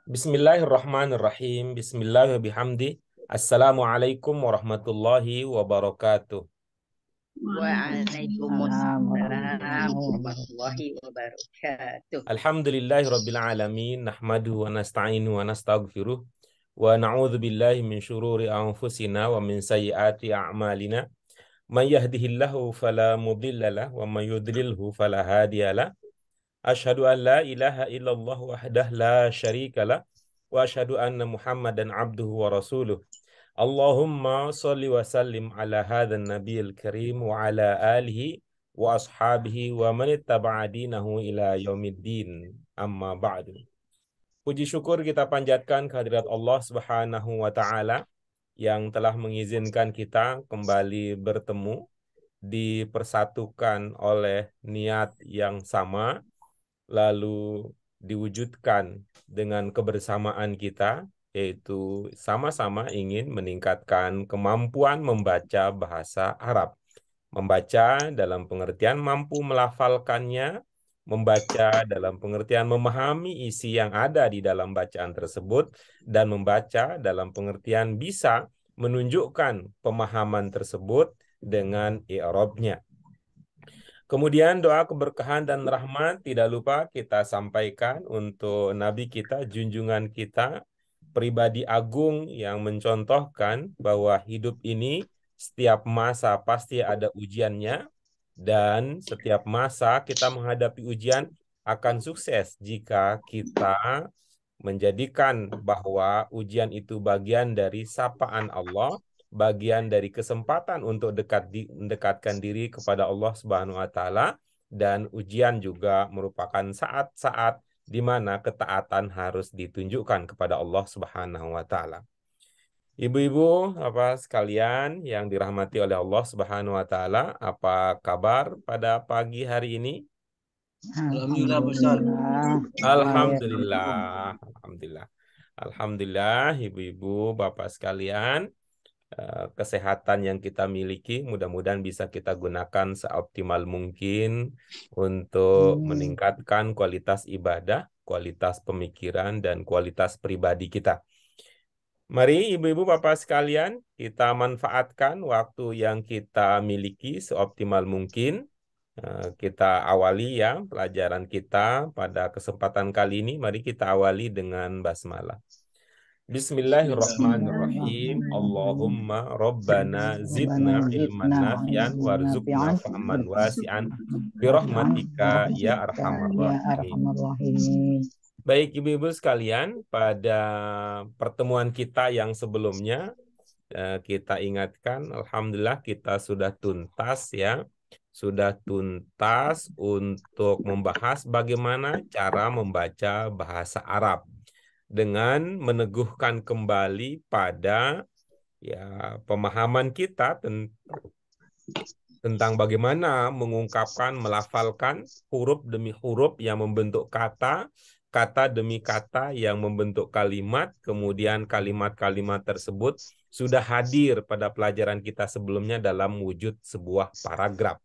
Bismillahirrahmanirrahim. Bismillahirrahmanirrahim. Assalamualaikum warahmatullahi wabarakatuh. Waalaikumsalam Warahmatullahi warahmatullahi wabarakatuh. Alhamdulillahirabbil alamin. Nahmaduhu wa nasta'inu wa nastaghfiruh. Wa na'udzu billahi min syururi anfusina wa min sayyiati a'malina. May yahdihillahu fala mudhillalah wa may yudlilhu fala hadiyalah. Asyhadu an la ilaha illallah wahdahu la syarikalah wa asyhadu anna Muhammadan abduhu wa rasuluh. Allahumma sholli wa sallim ala hadzal nabiyil karim wa ala alihi wa ashabihi wa man ittaba'a dinahu ila yaumiddin. Amma ba'du. Puji syukur kita panjatkan kehadirat Allah Subhanahu wa taala yang telah mengizinkan kita kembali bertemu, dipersatukan oleh niat yang sama, lalu diwujudkan dengan kebersamaan kita, yaitu sama-sama ingin meningkatkan kemampuan membaca bahasa Arab. Membaca dalam pengertian mampu melafalkannya, membaca dalam pengertian memahami isi yang ada di dalam bacaan tersebut, dan membaca dalam pengertian bisa menunjukkan pemahaman tersebut dengan i'rabnya. Kemudian doa keberkahan dan rahmat tidak lupa kita sampaikan untuk Nabi kita, junjungan kita, pribadi agung yang mencontohkan bahwa hidup ini setiap masa pasti ada ujiannya, dan setiap masa kita menghadapi ujian akan sukses jika kita menjadikan bahwa ujian itu bagian dari sapaan Allah, bagian dari kesempatan untuk mendekatkan diri kepada Allah Subhanahu wa taala, dan ujian juga merupakan saat-saat di mana ketaatan harus ditunjukkan kepada Allah Subhanahu wa taala. Ibu-ibu, apa sekalian yang dirahmati oleh Allah Subhanahu wa taala, apa kabar pada pagi hari ini? Alhamdulillah, Ustaz. Alhamdulillah. Alhamdulillah. Alhamdulillah, ibu-ibu, bapak sekalian, kesehatan yang kita miliki mudah-mudahan bisa kita gunakan seoptimal mungkin untuk meningkatkan kualitas ibadah, kualitas pemikiran, dan kualitas pribadi kita. Mari ibu-ibu bapak sekalian, kita manfaatkan waktu yang kita miliki seoptimal mungkin. Kita awali ya pelajaran kita pada kesempatan kali ini. Mari kita awali dengan basmalah. Bismillahirrahmanirrahim. Allahumma rabbana zidna ilman nafi'an warzuqna fahman wasi'an birahmatika ya arhamar rahimin. Baik ibu-ibu sekalian, pada pertemuan kita yang sebelumnya kita ingatkan, alhamdulillah kita sudah tuntas ya, sudah tuntas untuk membahas bagaimana cara membaca bahasa Arab dengan meneguhkan kembali pada ya pemahaman kita tentang bagaimana mengungkapkan, melafalkan huruf demi huruf yang membentuk kata, kata demi kata yang membentuk kalimat, kemudian kalimat-kalimat tersebut sudah hadir pada pelajaran kita sebelumnya dalam wujud sebuah paragraf.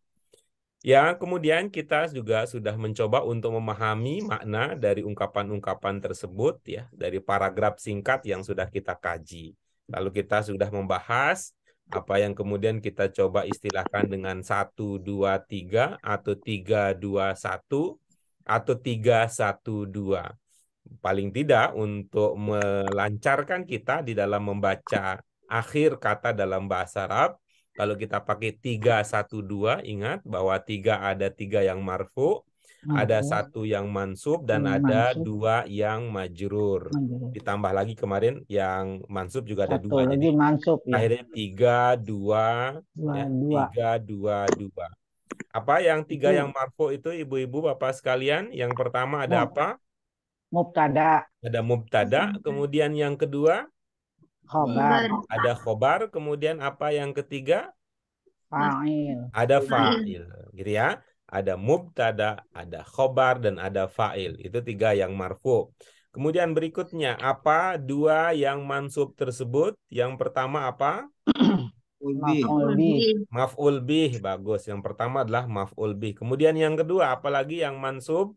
Ya, kemudian kita juga sudah mencoba untuk memahami makna dari ungkapan-ungkapan tersebut ya, dari paragraf singkat yang sudah kita kaji. Lalu kita sudah membahas apa yang kemudian kita coba istilahkan dengan 1, 2, 3 atau 3, 2, 1 atau 3, 1, 2. Paling tidak untuk melancarkan kita di dalam membaca akhir kata dalam bahasa Arab, kalau kita pakai 3, 1, 2, ingat bahwa 3 ada 3 yang marfu, ada 1 yang mansub, dan ada 2 yang majrur. Ditambah lagi kemarin yang mansub juga ada 2. Jadi mansub, ya. akhirnya 3, 2, ya, 3, 2, 2. Apa yang 3 yang marfu itu ibu-ibu bapak sekalian? Yang pertama ada apa? Mubtada. Ada mubtada, kemudian yang kedua Khobar. ada khobar, kemudian apa yang ketiga? Fa'il. Ada fa'il, gitu ya. Ada mubtada, ada khobar, dan ada fa'il. Itu 3 yang marfu. Kemudian berikutnya, apa 2 yang mansub tersebut? Yang pertama apa? Maf'ul bih. Bagus. Yang pertama adalah maf'ul bih. Kemudian yang kedua, apalagi yang mansub?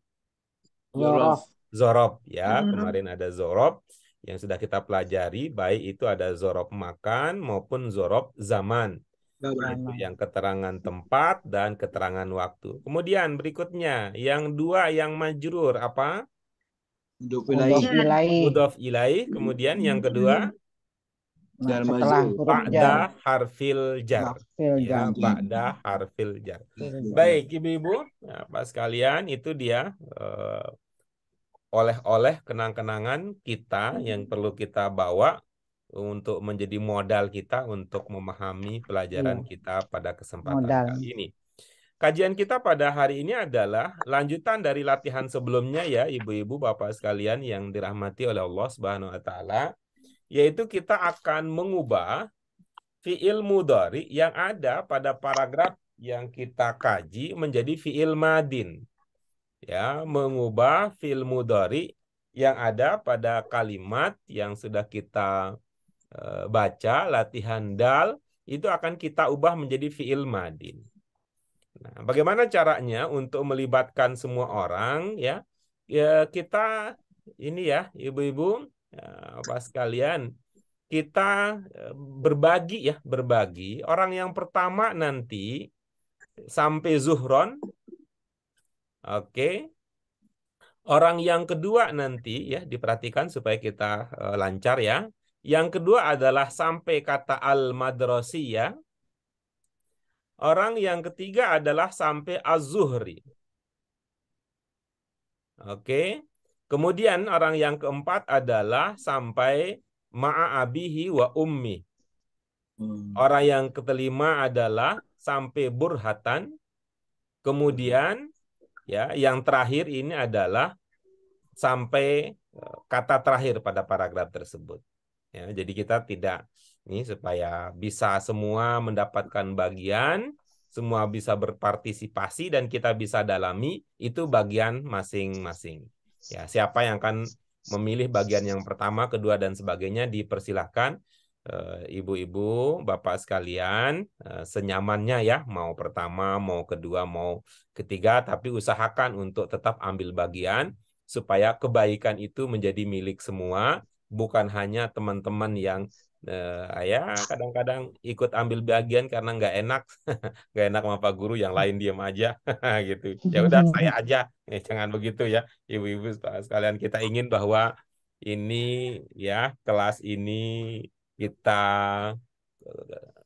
Zorof. zorob ya. Zorob. Kemarin ada zorob yang sudah kita pelajari, baik itu ada zorob makan maupun zorob zaman. Yaitu yang keterangan tempat dan keterangan waktu. Kemudian berikutnya, yang dua yang majrur apa? Mudhof Mudhof ilaih. ilaih. Mudhof ilaih. Kemudian yang kedua, Nah, Jar setelah majrur. huruf jar. ba'da harfil jar. Harfil Ya, jar. ba'da harfil jar. Harfil jar. Baik, Ibu-ibu, ya, Pak sekalian, itu dia oleh-oleh kenang-kenangan kita yang perlu kita bawa untuk menjadi modal kita untuk memahami pelajaran Iya. kita pada kesempatan Modal. kali ini. Kajian kita pada hari ini adalah lanjutan dari latihan sebelumnya ya, ibu-ibu, bapak sekalian yang dirahmati oleh Allah Subhanahu wa taala, yaitu kita akan mengubah fiil mudhari yang ada pada paragraf yang kita kaji menjadi fiil madin. Ya, mengubah fiil mudhari yang ada pada kalimat yang sudah kita baca latihan dal itu akan kita ubah menjadi fiil madin. Nah, bagaimana caranya untuk melibatkan semua orang ya? Ya kita ini ya, ibu-ibu, Bapak sekalian, kita berbagi ya, berbagi. Orang yang pertama nanti sampai zuhron. Oke. Orang yang kedua nanti ya, diperhatikan supaya kita lancar ya. Yang kedua adalah sampai kata al-madrasi ya. Orang yang ketiga adalah sampai az-zuhri. Oke. Kemudian orang yang keempat adalah sampai ma'a abihi wa ummi. Orang yang kelima adalah sampai burhatan. Kemudian ya, yang terakhir ini adalah sampai kata terakhir pada paragraf tersebut. Ya, jadi kita tidak ini supaya bisa semua mendapatkan bagian, semua bisa berpartisipasi dan kita bisa dalami itu bagian masing-masing. Ya, siapa yang akan memilih bagian yang pertama, kedua dan sebagainya dipersilahkan ibu-ibu, bapak sekalian senyamannya ya, mau pertama, mau kedua, mau ketiga, tapi usahakan untuk tetap ambil bagian supaya kebaikan itu menjadi milik semua, bukan hanya teman-teman yang ya kadang-kadang ikut ambil bagian karena nggak enak, nggak enak sama Pak Guru, yang lain diam aja, gitu. Ya udah saya aja, jangan begitu ya, ibu-ibu sekalian. Kita ingin bahwa ini ya kelas ini kita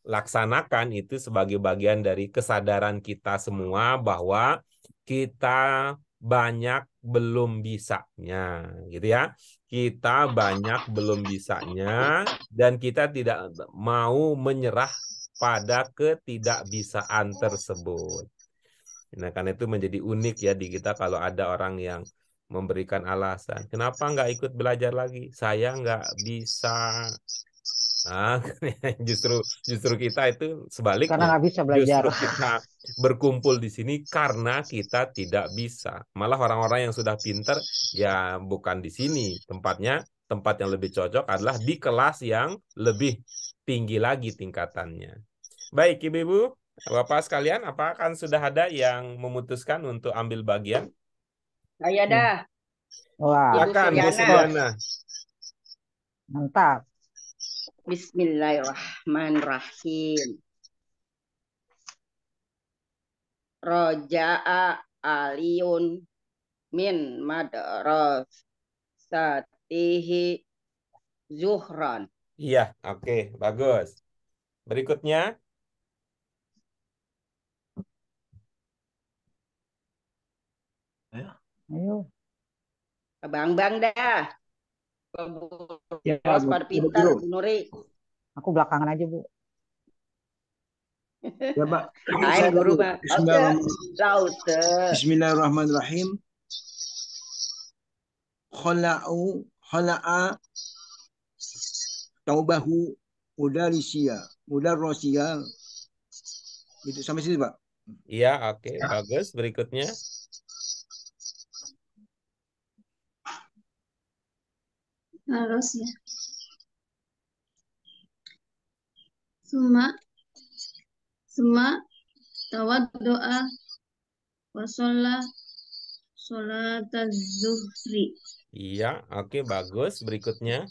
laksanakan itu sebagai bagian dari kesadaran kita semua bahwa kita banyak belum bisanya, gitu ya. Kita banyak belum bisanya dan kita tidak mau menyerah pada ketidakbisaan tersebut. Nah, karena itu menjadi unik ya di kita kalau ada orang yang memberikan alasan, kenapa nggak ikut belajar lagi? Saya nggak bisa. Nah, justru kita itu Karena sebaliknya. nggak bisa belajar. Justru kita berkumpul di sini karena kita tidak bisa. Malah orang-orang yang sudah pinter ya bukan di sini tempatnya. Tempat yang lebih cocok adalah di kelas yang lebih tinggi lagi tingkatannya. Baik, ibu-ibu, bapak sekalian, apakah sudah ada yang memutuskan untuk ambil bagian? Saya dah. Wah, Ibu Silakan, Bu Suryana. Suryana. mantap. Bismillahirrahmanirrahim. Roja'a aliyun min madrasatihi zuhran. Iya, oke, bagus. Berikutnya. Ayo. Bang dah. Ya, Bos Bu. pada pintar, Bu Nuri. Aku belakangan aja, Bu. Ya, Pak. Hai guru mah. Laut. Bismillahirrahmanirrahim. Khala'a taubahu mudarrisiya. Itu sampai situ, Pak. Iya, oke, bagus. Berikutnya. Harus ya. Suma tawaddoa wa sholat zuhri. Iya, oke, bagus. Berikutnya,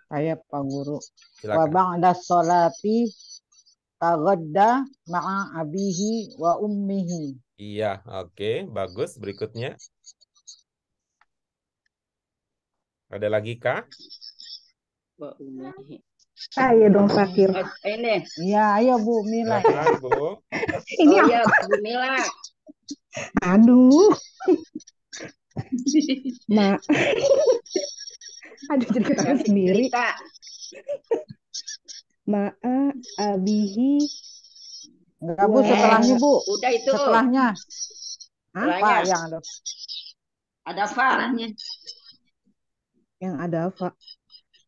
Saya Pak Guru. Wa silakan. ba'da sholati taghadda ma'a abihi wa ummihi. Iya, oke, bagus. Berikutnya, ada lagi kah? Wa umihi. Saya dong Fakir. Ini. Iya, ayo Bu Mila. Silakan, Bu. Ini Oh ya, Bu Mila. aduh, Mak. Aduh, jadi ketawa Yang sendiri. cerita. Ma'a abihi Enggak Bu, Wah. setelahnya Bu. Udah itu. Setelahnya. Setelahnya. Pak yang ada. Ada fa. Setelahnya. yang ada apa?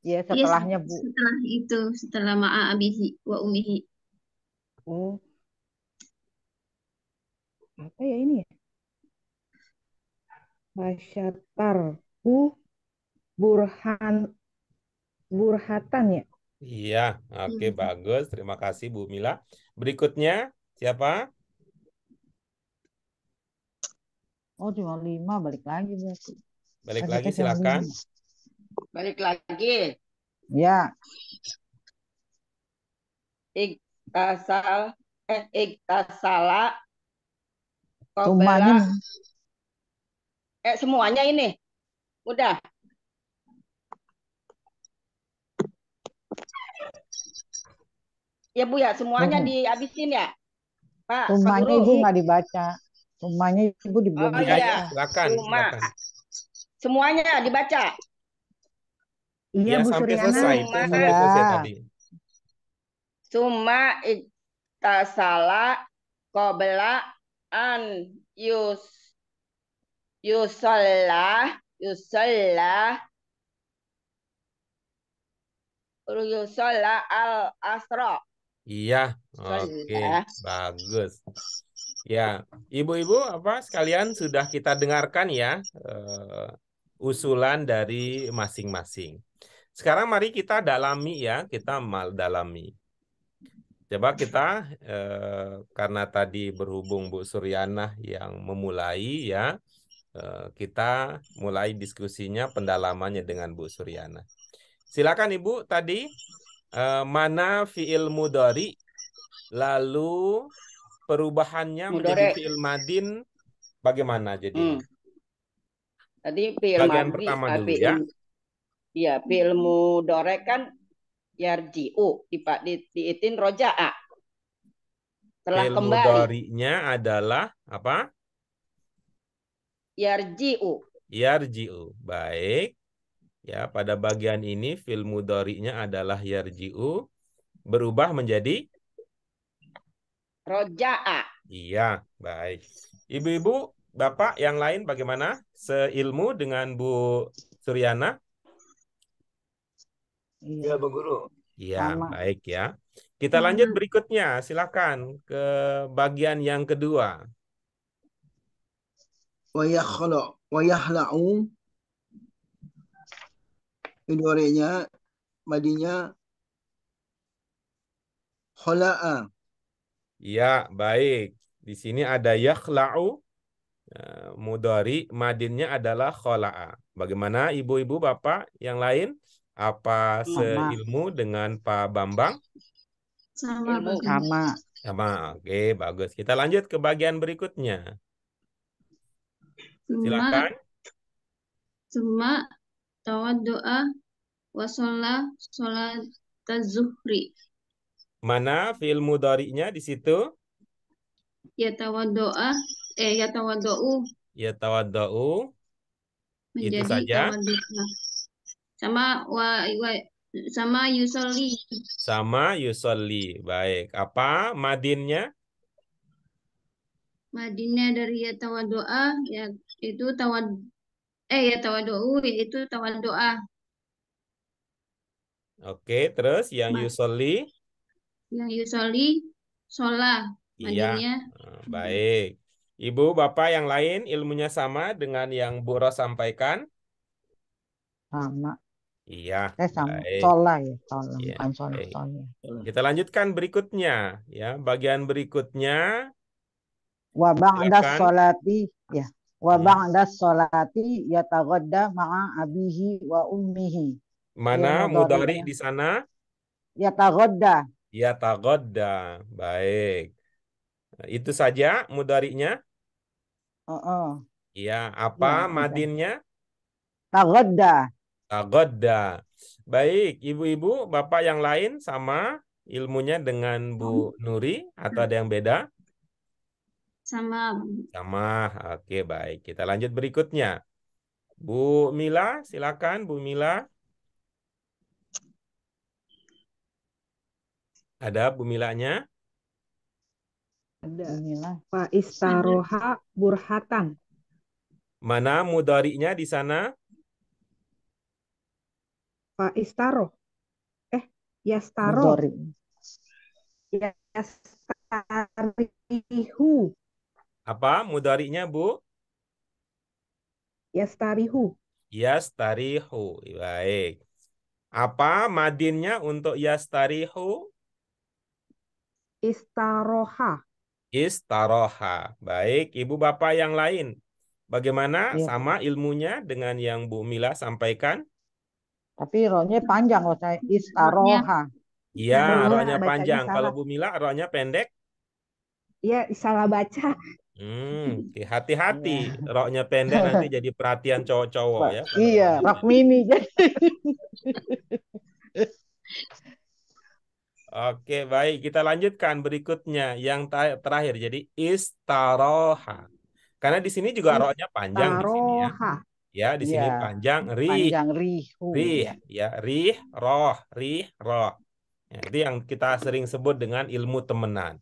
Iya, Iya, setelahnya Bu. setelah itu, setelah ma'a abihi wa umihi. Oh, apa ya ini ya? Fasyatarhu burhatan ya? Iya, oke, bagus. Terima kasih, Bu Mila. Berikutnya, siapa? Oh, cuma 5, balik lagi berarti. Balik Tadi lagi, kan cuma silakan. 5. Balik lagi. Ya, Iktasala tumbanya qabla. Semuanya ini. Udah. Ya Bu ya, semuanya dihabisin ya. Pak tumbanya Guru. Ibu nggak dibaca. Tumbanya Ibu belum Oh Iya, iya. dibaca. silakan, Cuma silakan. semuanya dibaca. Iya, Ya, Bu sampai Suryana. selesai itu, Suma. sampai selesai Iya. tadi. Suma iktasala qabla an yusalla al asra. Iya, oke, bagus. Ya, ibu-ibu apa sekalian sudah kita dengarkan ya usulan dari masing-masing. Sekarang mari kita dalami ya, kita dalami. Coba kita karena tadi berhubung Bu Suryana yang memulai ya, kita mulai diskusinya pendalamannya dengan Bu Suryana. Silakan Ibu tadi mana fiil mudhari lalu perubahannya menjadi Mudhari. fiil madin bagaimana jadinya? Tadi fi'il Bagian madhi, pertama dulu ya. Iya, fi'il mudhari kan yarji'u diitin roja'a. Telah Fiil kembali. mudhari'nya adalah apa? Yarji'u. Yarji'u. Baik. Ya, pada bagian ini fi'il mudhari'nya adalah yarji'u berubah menjadi roja'a. Iya, baik. Ibu-ibu, Bapak yang lain bagaimana? Seilmu dengan Bu Suryana? Iya. Ya, Bu Guru. Iya, Sama. baik ya. Kita lanjut berikutnya. Silakan ke bagian yang kedua. Wa yakhla'u. Mudhari'nya madinya khala'a. Ya, baik. Di sini ada yakhla'u. Mudhari madinnya adalah khola'a. Bagaimana ibu-ibu bapak yang lain? Apa Sama. seilmu dengan Pak Bambang? Sama, Ilmu. Pak. Sama. Sama. Oke, bagus. Kita lanjut ke bagian berikutnya. Silakan. Summa tawaddu'a wa sholat zuhri. Mana fi'il mudhari'nya di situ? Yatawaddu'a yatawaddu'u Ya tawadda'u. Itu menjadi saja. tawaddu'a. Sama yusolli. Sama yusolli. Baik. Apa madinnya? Madinah dari yatawaddu'a yaitu yatawaddu'u yaitu tawaddu'a. Oke, terus yang yusolli? Yang yusolli sholat. Iya. Madinah. Baik. Ibu, Bapak yang lain ilmunya sama dengan yang Bu Ros sampaikan? Sama. Iya. Sama. Baik. Sholah ya. Sholah. Iya, Bukan sholah. baik. Sholah. Kita lanjutkan berikutnya. Ya, bagian berikutnya. Wa ba'da Silakan. sholati. Ya. Wa ba'da sholati yataghadda ma'a abihi wa ummihi. Mana Fi'il mudhari mudhari'nya di sana? yataghadda. Yataghadda. Baik. Itu saja mudhari'nya? Oh, Ya, ya, apa itu. madinnya? Taghadda. Taghadda. Baik, ibu-ibu, bapak yang lain sama ilmunya dengan Bu Nuri atau ada yang beda? Sama. Sama. Oke, baik. Kita lanjut berikutnya. Bu Mila, silakan Bu Mila. Ada Bu Milanya? Ada. Inilah. Fa istaroha burhatan. Mana mudhari'nya di sana? Fa istaro. Yastaro. Mudhari. Yastarihu. Apa mudhari'nya, Bu? Yastarihu. Yastarihu. Baik. Apa madinnya untuk yastarihu? Istaroha. Istaroha. Baik, ibu bapak yang lain. Bagaimana Iya. sama ilmunya dengan yang Bu Mila sampaikan? Tapi rohnya panjang loh saya. Istaroha. Iya, Bu Mila rohnya bacanya panjang. salah. Kalau Bu Mila rohnya pendek. Iya, salah baca. Oke, hati-hati. Rohnya pendek nanti jadi perhatian cowok-cowok ya. Iya, rok mini. Oke, baik. Kita lanjutkan berikutnya. Yang terakhir. Jadi istaroha. Karena di sini juga rohnya panjang di sini ya. Istaroha. Ya, di sini Iya. panjang. Rih, Panjang rihu. rih. Ya. Ya, rih, roh. Ya, itu yang kita sering sebut dengan ilmu temenan.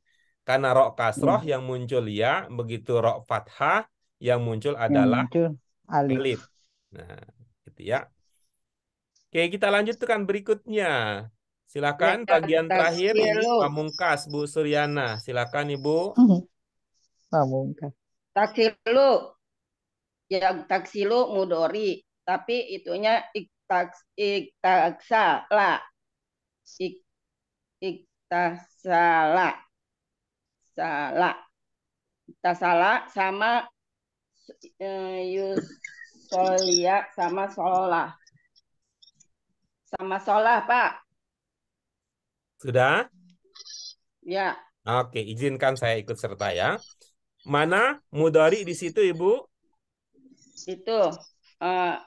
Karena rok kasroh yang muncul ya, begitu rok fathah yang muncul Yang adalah muncul alif. alif. Nah, gitu ya. Oke, kita lanjutkan berikutnya. Silakan Ya, bagian terakhir ini taksilu. Pamungkas Bu Suryana. Silakan Ibu. Pamungkas. Taksilu. Ya, taksilu mudori. Tapi itunya iktaksala. Iktasala. Salah. Iktasala sama yusolia sama sholah. Sama sholah, Pak. Sudah? Ya, Oke, izinkan saya ikut serta ya. Mana mudhari di situ Ibu? itu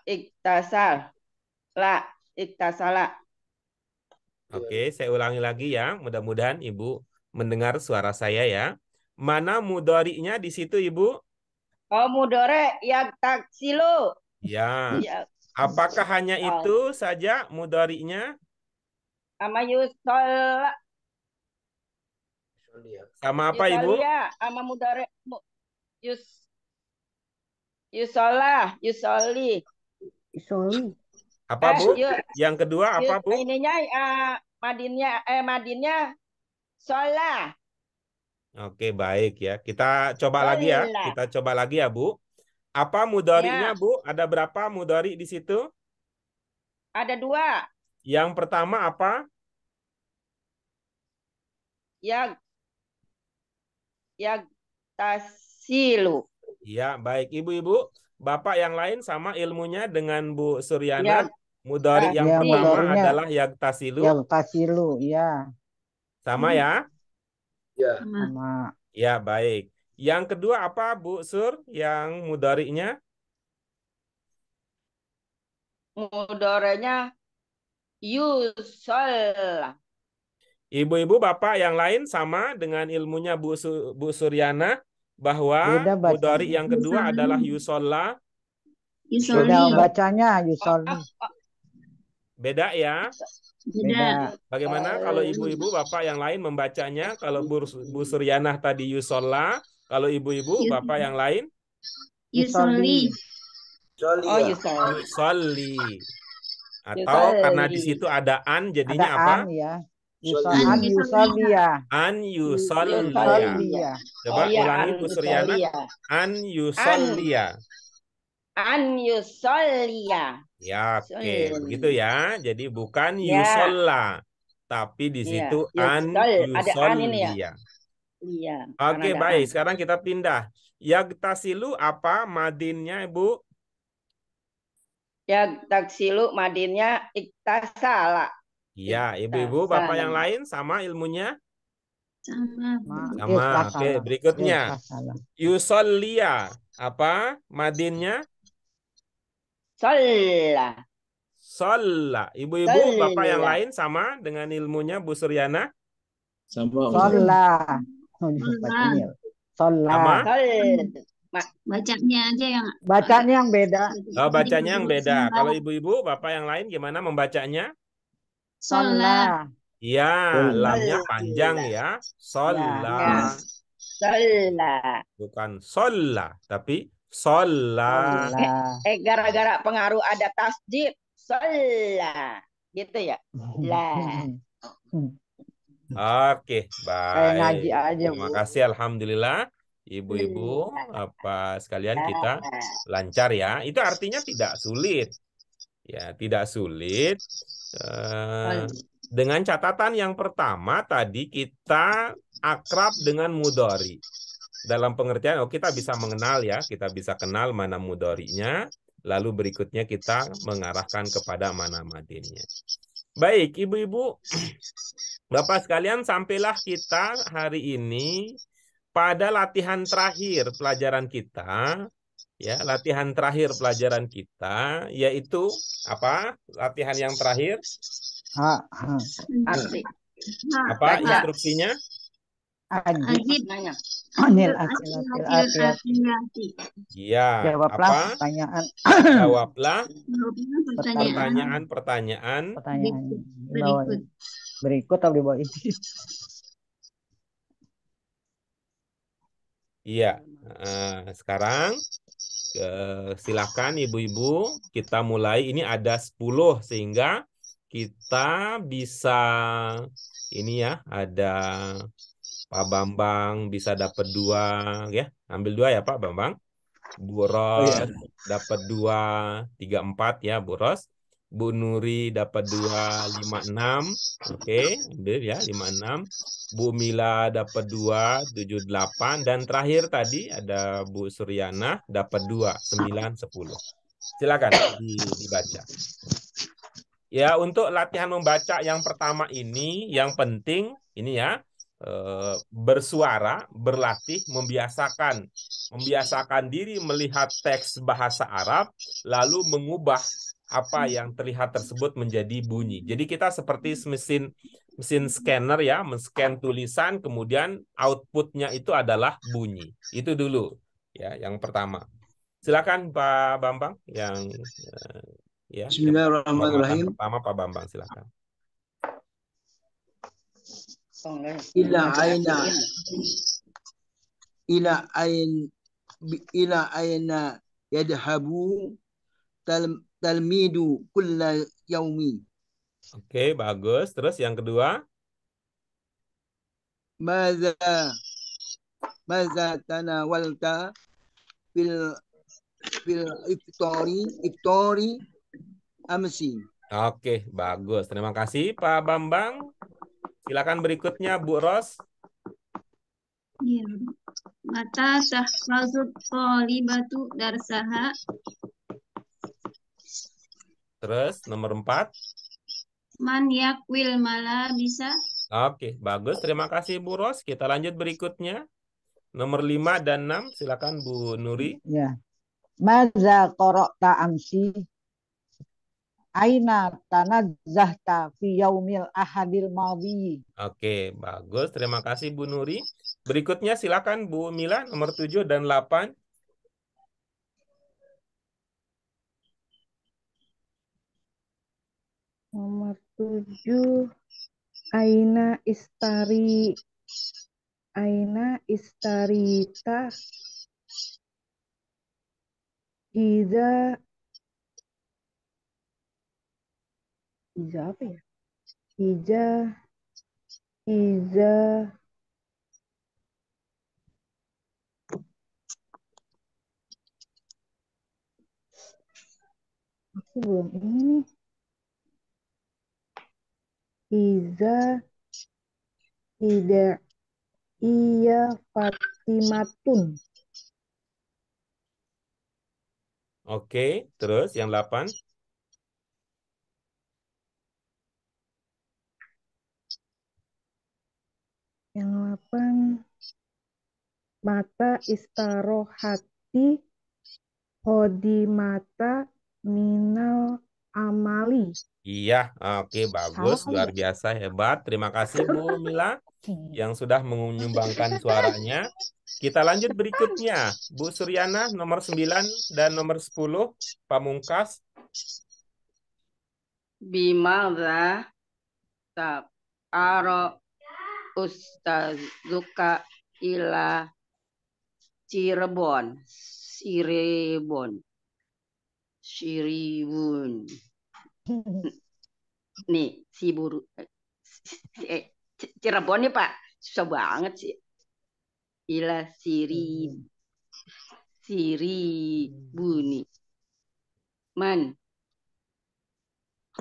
iktasal. La, iktasala. Oke, saya ulangi lagi ya. Mudah-mudahan Ibu mendengar suara saya ya. Mana mudhari'nya di situ Ibu? Oh, mudore yang taksilu. Ya. Ya, Apakah hanya itu saja mudhari'nya? sama yusola. Sama apa Ibu? Yusolia sama mudore yusola, yusoli. Isoli. Apa Bu? Yuk, Yang kedua apa Bu? ininya madinnya sholah. Oke, baik ya. Kita coba lagi ya. Sholah. Kita coba lagi ya, Bu. Apa mudhari'nya, Ya. Bu? Ada berapa mudhari di situ? Ada dua. Yang pertama apa? Yang tasilu. Ya, baik. Ibu-ibu, Bapak yang lain sama ilmunya dengan Bu Suryana. Ya. Mudhari yang Ya, pertama mudhari'nya adalah yagtasilu. yang tasilu. Ya. Sama ya? Sama. Sama Ya, baik. Yang kedua apa, Bu Sur? Yang mudhari'nya? Mudorenya yusol. Ibu-ibu, Bapak yang lain sama dengan ilmunya Bu Suryana bahwa beda mudhari bacanya. yang kedua Yusoli. adalah yusolla. Yusoli. Beda bacanya yusoli. Beda ya. Beda. Bagaimana kalau ibu-ibu, Bapak yang lain membacanya? Kalau Bu Suryana tadi yusolla, kalau ibu-ibu, Bapak yang lain? Yusoli. Oh, yusol. Yusolli. Atau karena di situ ada an, Ada jadinya apa? an ya. An Yusolia. An yusolliya. Yusolia. Coba Oh, iya, ulangi an Bu Suryana. yusolia. An yusolliya. An yusolia. Ya, oke. Begitu ya. Jadi bukan Ya. yusolla. Tapi di Iya, situ an yusol. Ada an ini ya? yusolliya. Iya. Oke, karena ada baik. an. Sekarang kita pindah. Yagtasilu apa madinnya, Ibu? Ya taksilu madinnya iktasala. Ya, Ibu-ibu, Bapak yang lain sama ilmunya? Sama. Sama. Oke, berikutnya. Iltasala. Yusollia apa madinnya? Sholla. Sholla. Ibu-ibu, Bapak yang Sholla. lain sama dengan ilmunya Bu Suryana? Sama Ustaz. Sholla. Sholla. Sholla. Sama? Sholla. Bacanya aja yang Bacanya yang beda. Oh, bacanya yang beda. Sholla. Kalau ibu-ibu, Bapak yang lain gimana membacanya? Sholla. Ya, Sholla. lamnya panjang ya. Sholla. Ya. Sholla. Bukan sholla, tapi sholla. Sholla. Gara-gara pengaruh ada tasdid. Sholla. Gitu ya. Lah. Oke, Kayak ngaji baik. aja, Terima Bu. kasih, alhamdulillah. Ibu-ibu, apa sekalian kita lancar ya. Itu artinya tidak sulit. Ya, tidak sulit. Dengan catatan yang pertama tadi kita akrab dengan mudhari. Dalam pengertian, kita bisa mengenal ya, kita bisa kenal mana mudhari'nya, lalu berikutnya kita mengarahkan kepada mana madinnya. Baik, ibu-ibu, Bapak sekalian, sampailah kita hari ini pada latihan terakhir pelajaran kita, ya, latihan terakhir pelajaran kita, yaitu apa? Latihan yang terakhir? Arti. Apa Baca. instruksinya? Ajib. Nanya. Anil Ya, Jawablah apa? pertanyaan. Jawablah pertanyaan. pertanyaan Berikut atau di bawah ini? Iya. Sekarang silakan ibu-ibu kita mulai. Ini ada 10 sehingga kita bisa ini ya, ada Pak Bambang bisa dapat 2 ya. Ambil 2 ya Pak Bambang. Bu Ros dapat 2, 3, 4 ya Bu Ros. Bu Nuri dapat 2, 5, 6. Oke, ambil ya 5, 6. Bu Mila dapat 2, 7, 8. Dan terakhir tadi ada Bu Suryana dapat 2, 9, 10. Silakan dibaca. Ya, untuk latihan membaca yang pertama ini, yang penting ini ya, bersuara, berlatih, membiasakan diri melihat teks bahasa Arab, lalu mengubah apa yang terlihat tersebut menjadi bunyi. Jadi kita seperti mesin scanner ya, men-scan tulisan, kemudian outputnya itu adalah bunyi. Itu dulu ya, yang pertama. Silakan Pak Bambang yang ya. Bismillahirrahmanirrahim. Pertama Pak Bambang, silakan. Ila aina yadhabu talmidu kulla yaumi. Oke, bagus. Terus yang kedua? Maza tanawalta fil iftari amsi. Oke, bagus. Terima kasih Pak Bambang. Silakan berikutnya Bu Ros. Iya. Mata tahfazut thalibatu darsaha. Terus nomor 4. Man yakwil mala bisa. Oke, bagus. Terima kasih Bu Ros. Kita lanjut berikutnya. Nomor 5 dan 6. Silakan Bu Nuri. Ya. Maza qara'ta amsi? Aina tanazzahta fi yaumil ahadil madhi? Oke, bagus. Terima kasih Bu Nuri. Berikutnya silakan Bu Mila nomor 7 dan 8. Nomor 7. Aina istarita Iza apa ya? Iza aku belum ini. Iza tidak iya Fatimatun. Oke, terus yang 8. Yang 8. Mata istarohati hodimata minal amali. Iya, oke, bagus, Salah kali luar ya? biasa, hebat. Terima kasih Bu Mila yang sudah menyumbangkan suaranya. Kita lanjut berikutnya. Bu Suryana nomor 9 dan nomor 10, Pamungkas. Bimadza taqara ustazuka ila Cirebon. Siribun. Nih, Cirebon nih Pak. Susah banget sih. Ila Siribuni. Man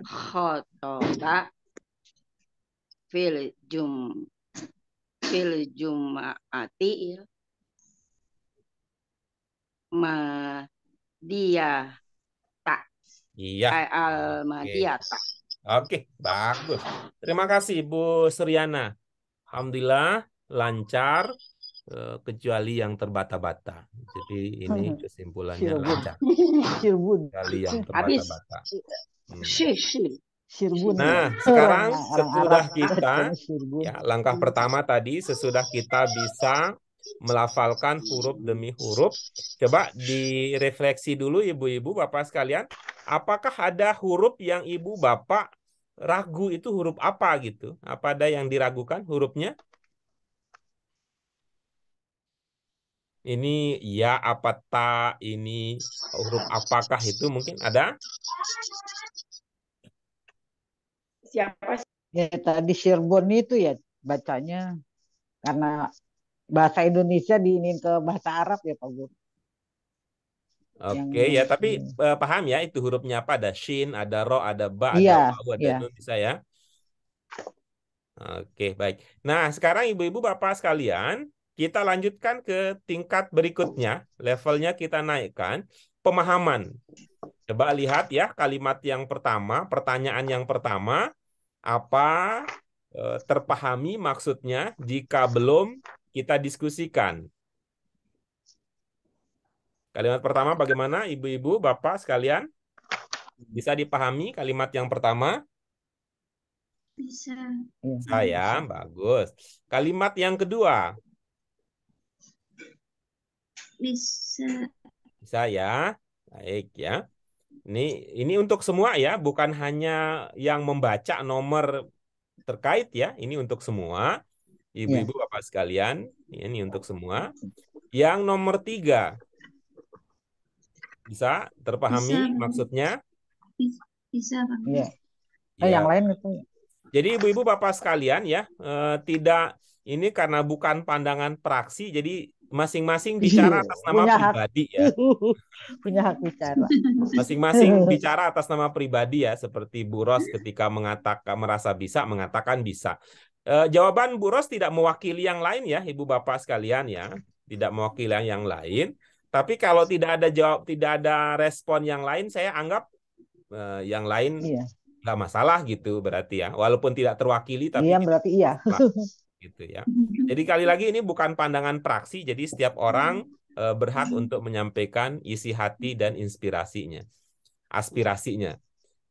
khotoba fil jum'ati ma dia tak Iya. al Oke. tak. Oke, bagus. Terima kasih Bu Suryana. Alhamdulillah lancar kecuali yang terbata-bata. Jadi ini kesimpulannya Cirebon. lancar. Cirebon. Kecuali yang Habis. terbata-bata. Cirebon. Nah, Orang sekarang Arab sesudah kita, bacanya Cirebon. ya, langkah pertama tadi sesudah kita bisa melafalkan huruf demi huruf, coba direfleksi dulu ibu-ibu, bapak sekalian, apakah ada huruf yang ibu bapak ragu itu huruf apa gitu? Apa ada yang diragukan hurufnya? Ini ya apa tak, ini huruf apakah itu mungkin ada? Siapa sih? Ya tadi Cirebon itu ya bacanya karena bahasa Indonesia diinin ke bahasa Arab ya Pak Guru. Oke ya, tapi paham ya itu hurufnya apa? Ada shin, ada ro, ada ba, ada Iya, waw, ada iya. nun bisa ya. Oke, baik. Nah, sekarang ibu-ibu bapak sekalian, kita lanjutkan ke tingkat berikutnya. Levelnya kita naikkan pemahaman. Coba lihat ya kalimat yang pertama, pertanyaan yang pertama, apa terpahami maksudnya jika belum kita diskusikan. Kalimat pertama bagaimana ibu-ibu, bapak sekalian? Bisa dipahami kalimat yang pertama? Bisa. Saya, bagus. Kalimat yang kedua? Bisa. Bisa ya. Baik ya. Ini untuk semua ya, bukan hanya yang membaca nomor terkait ya. Ini untuk semua. Ibu-ibu, bapak sekalian, ini untuk semua. Yang nomor 3. Bisa terpahami Bisa, Bang. maksudnya? Bisa, Bang. Iya. Ya. Yang lain itu. Jadi ibu-ibu bapak sekalian ya, tidak ini karena bukan pandangan praksi, jadi masing-masing bicara atas nama Punya hak. pribadi ya. Punya hak bicara. Masing-masing bicara atas nama pribadi ya, seperti Bu Ros ketika mengatakan merasa bisa, mengatakan bisa. Jawaban Bu Ros tidak mewakili yang lain ya, ibu bapak sekalian ya, tidak mewakili yang lain. Tapi kalau tidak ada respon yang lain, saya anggap yang lain nggak masalah gitu berarti ya, walaupun tidak terwakili tapi berarti iya. Gitu ya. Jadi kali lagi ini bukan pandangan praksi, jadi setiap orang berhak untuk menyampaikan isi hati dan inspirasinya, aspirasinya.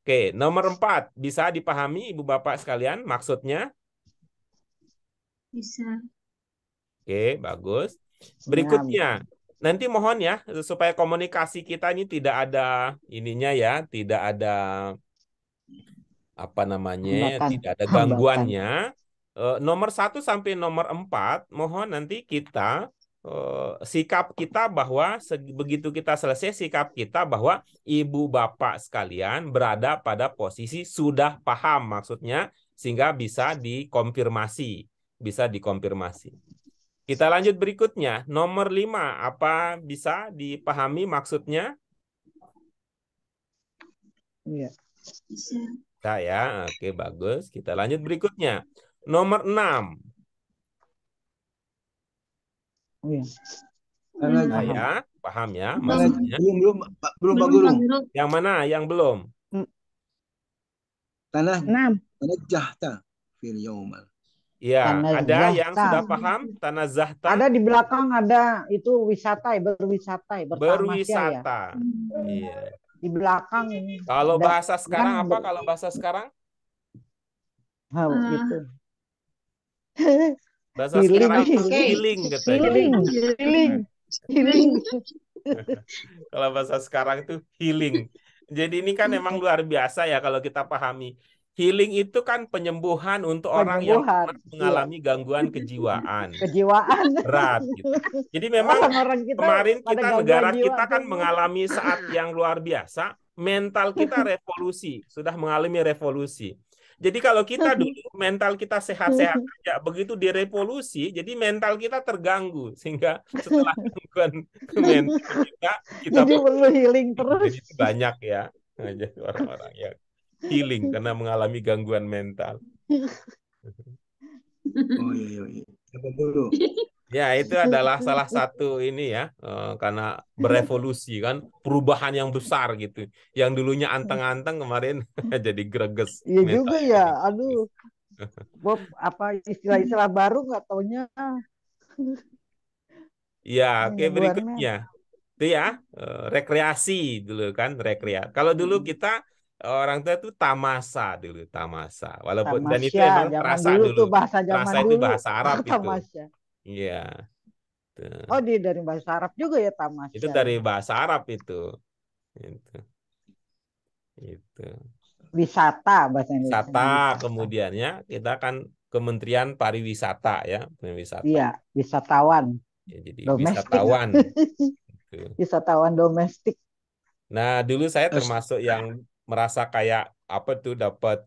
Oke, nomor 4 bisa dipahami ibu bapak sekalian maksudnya? Bisa. Oke, bagus. Berikutnya, nanti mohon ya supaya komunikasi kita ini tidak ada ininya ya, tidak ada apa namanya, tidak ada gangguannya. Nomor 1 sampai nomor 4, mohon nanti kita sikap kita bahwa begitu kita selesai sikap kita bahwa ibu bapak sekalian berada pada posisi sudah paham maksudnya sehingga bisa dikonfirmasi, Kita lanjut berikutnya, nomor 5, apa bisa dipahami maksudnya? Iya. Bisa. Saya, oke bagus. Kita lanjut berikutnya. Nomor 6. Iya. Saya, Paham ya Mana maksudnya? belum Pak Belum, Guru. Pak Guru. Yang mana? Yang belum? Tanah 6. tanajjahta fil yaumal. Ya, ada yang Tanazzahta. sudah paham tanazzahta? Ada di belakang ada itu wisata, berwisata, bertamasya ya. Berwisata. Iya. Di belakang ini. Kalau Ada- bahasa sekarang kan apa? Kalau bahasa sekarang? itu. Bahasa Healing, sekarang Oke. healing katanya. Healing, healing, healing. Kalau bahasa sekarang itu healing. Jadi ini kan emang luar biasa ya kalau kita pahami. Healing itu kan penyembuhan untuk orang yang Penyembuhan, pernah mengalami gangguan kejiwaan Kejiwaan. berat gitu. Jadi memang Orang-orang kita kemarin pada kita gangguan negara jiwa kita kan semua. mengalami saat yang luar biasa, mental kita revolusi, sudah mengalami revolusi. Jadi kalau kita dulu mental kita sehat-sehat aja, begitu direvolusi, jadi mental kita terganggu sehingga setelah gangguan ke mental kita Jadi perlu healing terus. jadi banyak ya aja orang-orang yang healing karena mengalami gangguan mental. Oh iya. Apa dulu? Ya, itu adalah salah satu ini ya, karena berevolusi kan, perubahan yang besar gitu. Yang dulunya anteng-anteng kemarin jadi greges. Iya mentalnya juga jadi ya. greges. Aduh. Bob, apa istilah-istilah baru nggak taunya. Ya, oke Penyembuhannya. berikutnya. Itu ya, rekreasi dulu kan, rekreasi. Kalau dulu kita orang tua itu tamasa dulu, tamasa. Walaupun dan itu Tamasya. emang Zaman terasa dulu dulu. tuh bahasa zaman Terasa itu dulu. bahasa Arab itu. Tamasya. Iya. Tuh. Oh, dari bahasa Arab juga ya tamasya. Itu dari bahasa Arab itu. Itu. Wisata bahasa Indonesia. Wisata kemudiannya kita kan Kementerian Pariwisata ya, pariwisata. Iya, wisatawan. Ya, jadi Domestik. wisatawan. Gitu. Wisatawan domestik. Nah, dulu saya termasuk yang merasa kayak apa tuh dapat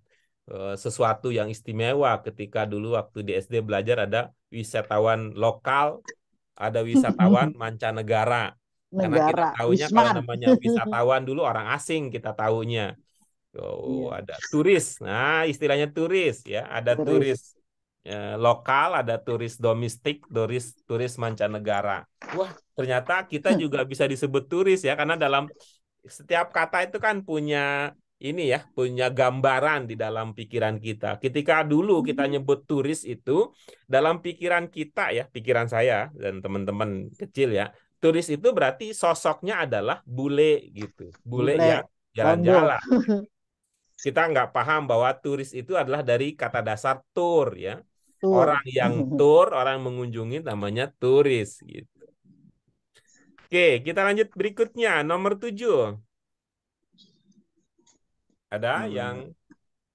sesuatu yang istimewa ketika dulu waktu di SD belajar ada wisatawan lokal, ada wisatawan mancanegara. Karena kita Negara. tahunya kalau Wisman. namanya wisatawan dulu orang asing kita tahunya. Oh, Iya. ada turis. Nah, istilahnya turis ya. Ada turis lokal, ada turis domestik, turis mancanegara. Wah, ternyata kita juga bisa disebut turis ya, karena dalam setiap kata itu kan punya ini ya, punya gambaran di dalam pikiran kita. Ketika dulu kita nyebut turis itu, dalam pikiran kita ya, pikiran saya dan teman-teman kecil ya, turis itu berarti sosoknya adalah bule gitu. Bule yang jalan-jalan. Kita nggak paham bahwa turis itu adalah dari kata dasar tour ya. Tur. Orang yang tour, orang mengunjungi namanya turis gitu. Oke, kita lanjut berikutnya nomor 7. Ada yang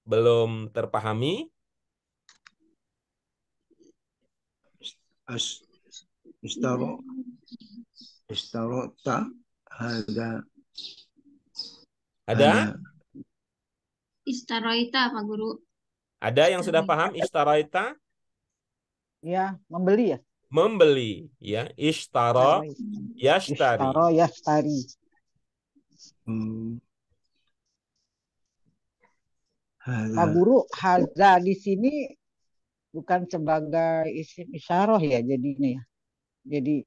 belum terpahami? Istarota Ada? Istaroita, Pak Guru. Ada yang sudah paham istaraita? Ya, membeli ya. Membeli ya, ishtara yashtari. Ishtara yashtari. Pak Guru, hadza di sini bukan sebagai isim isyarah ya jadinya ya. Jadi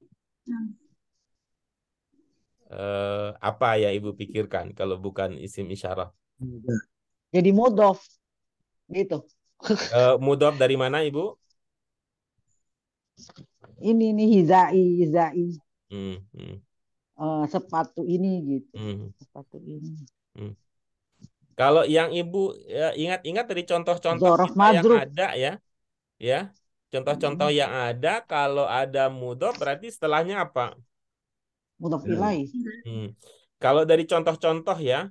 apa ya Ibu pikirkan kalau bukan isim isyarah? jadi mudhof gitu. Mudhof dari mana Ibu? Ini nih hizai. Sepatu ini gitu. Sepatu ini. Kalau yang Ibu ingat-ingat dari contoh-contoh Zorof kita yang madruf. ada ya. Ya. Contoh-contoh yang ada kalau ada mudhof berarti setelahnya apa? Mudhof ilaih. Kalau dari contoh-contoh ya.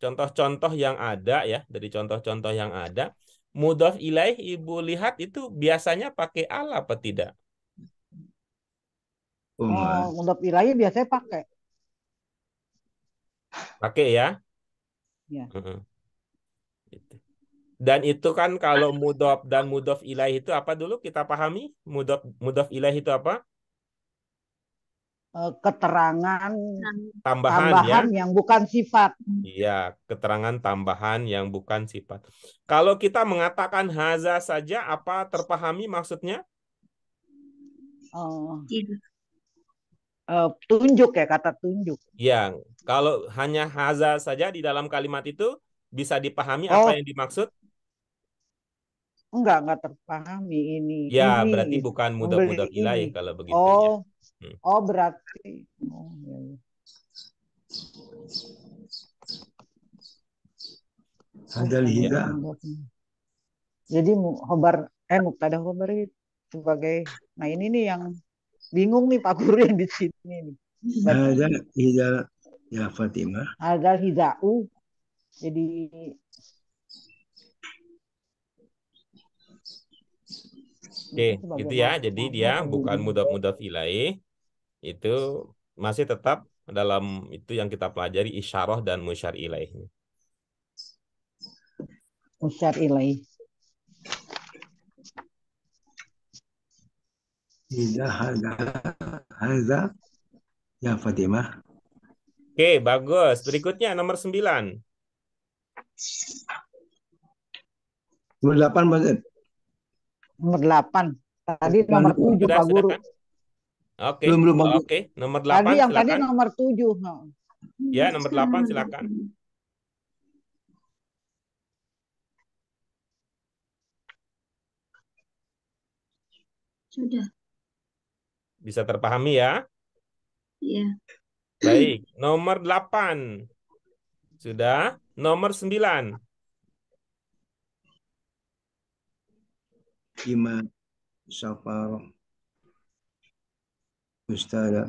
Contoh-contoh yang ada ya, dari contoh-contoh yang ada, mudhof ilaih Ibu lihat itu biasanya pakai al apa tidak? Oh, mudhof ilaih biasanya pakai. Pakai ya? Ya. Dan itu kan kalau mudhof dan mudhof ilaih itu apa dulu kita pahami? Mudhof ilaih itu apa? Keterangan tambahan ya? yang bukan sifat. Iya, keterangan tambahan yang bukan sifat. Kalau kita mengatakan haza saja, apa terpahami maksudnya? tunjuk ya, kata tunjuk. Ya, kalau hanya haza saja di dalam kalimat itu bisa dipahami apa Oh, yang dimaksud? enggak terpahami Ya, ini berarti gitu. bukan Membeli mudhaf-mudhaf ini. ilaih kalau begitu ya. Oh berarti. Oh, ya, ya. Hadal Iya. hida. Jadi mubtada khobar itu sebagai, nah ini nih yang bingung nih Pak Guru yang di sini nih. Hadal hida ya Fatimah. Hadal hidau. Jadi Oke, sebagai gitu ya. Jadi dia bukan mudhaf-mudhaf ilaih, itu masih tetap dalam itu yang kita pelajari isyarah dan musyar ilaihnya. musyar ilaih. Hida hadza ya Fatimah. Oke, bagus. Berikutnya nomor 9. Nomor 8 Pak Ustaz. Nomor 8. Tadi nomor 7 Sudah, Pak Guru. silakan. Oke. Belum, Pak Guru. Oke, nomor Tadi 8 yang tadi silakan. nomor 7. No. Ya, nomor 8 silakan. Sudah. Bisa terpahami ya? Ya. Baik, nomor 8. Sudah. Nomor 9. Lima safar Ustada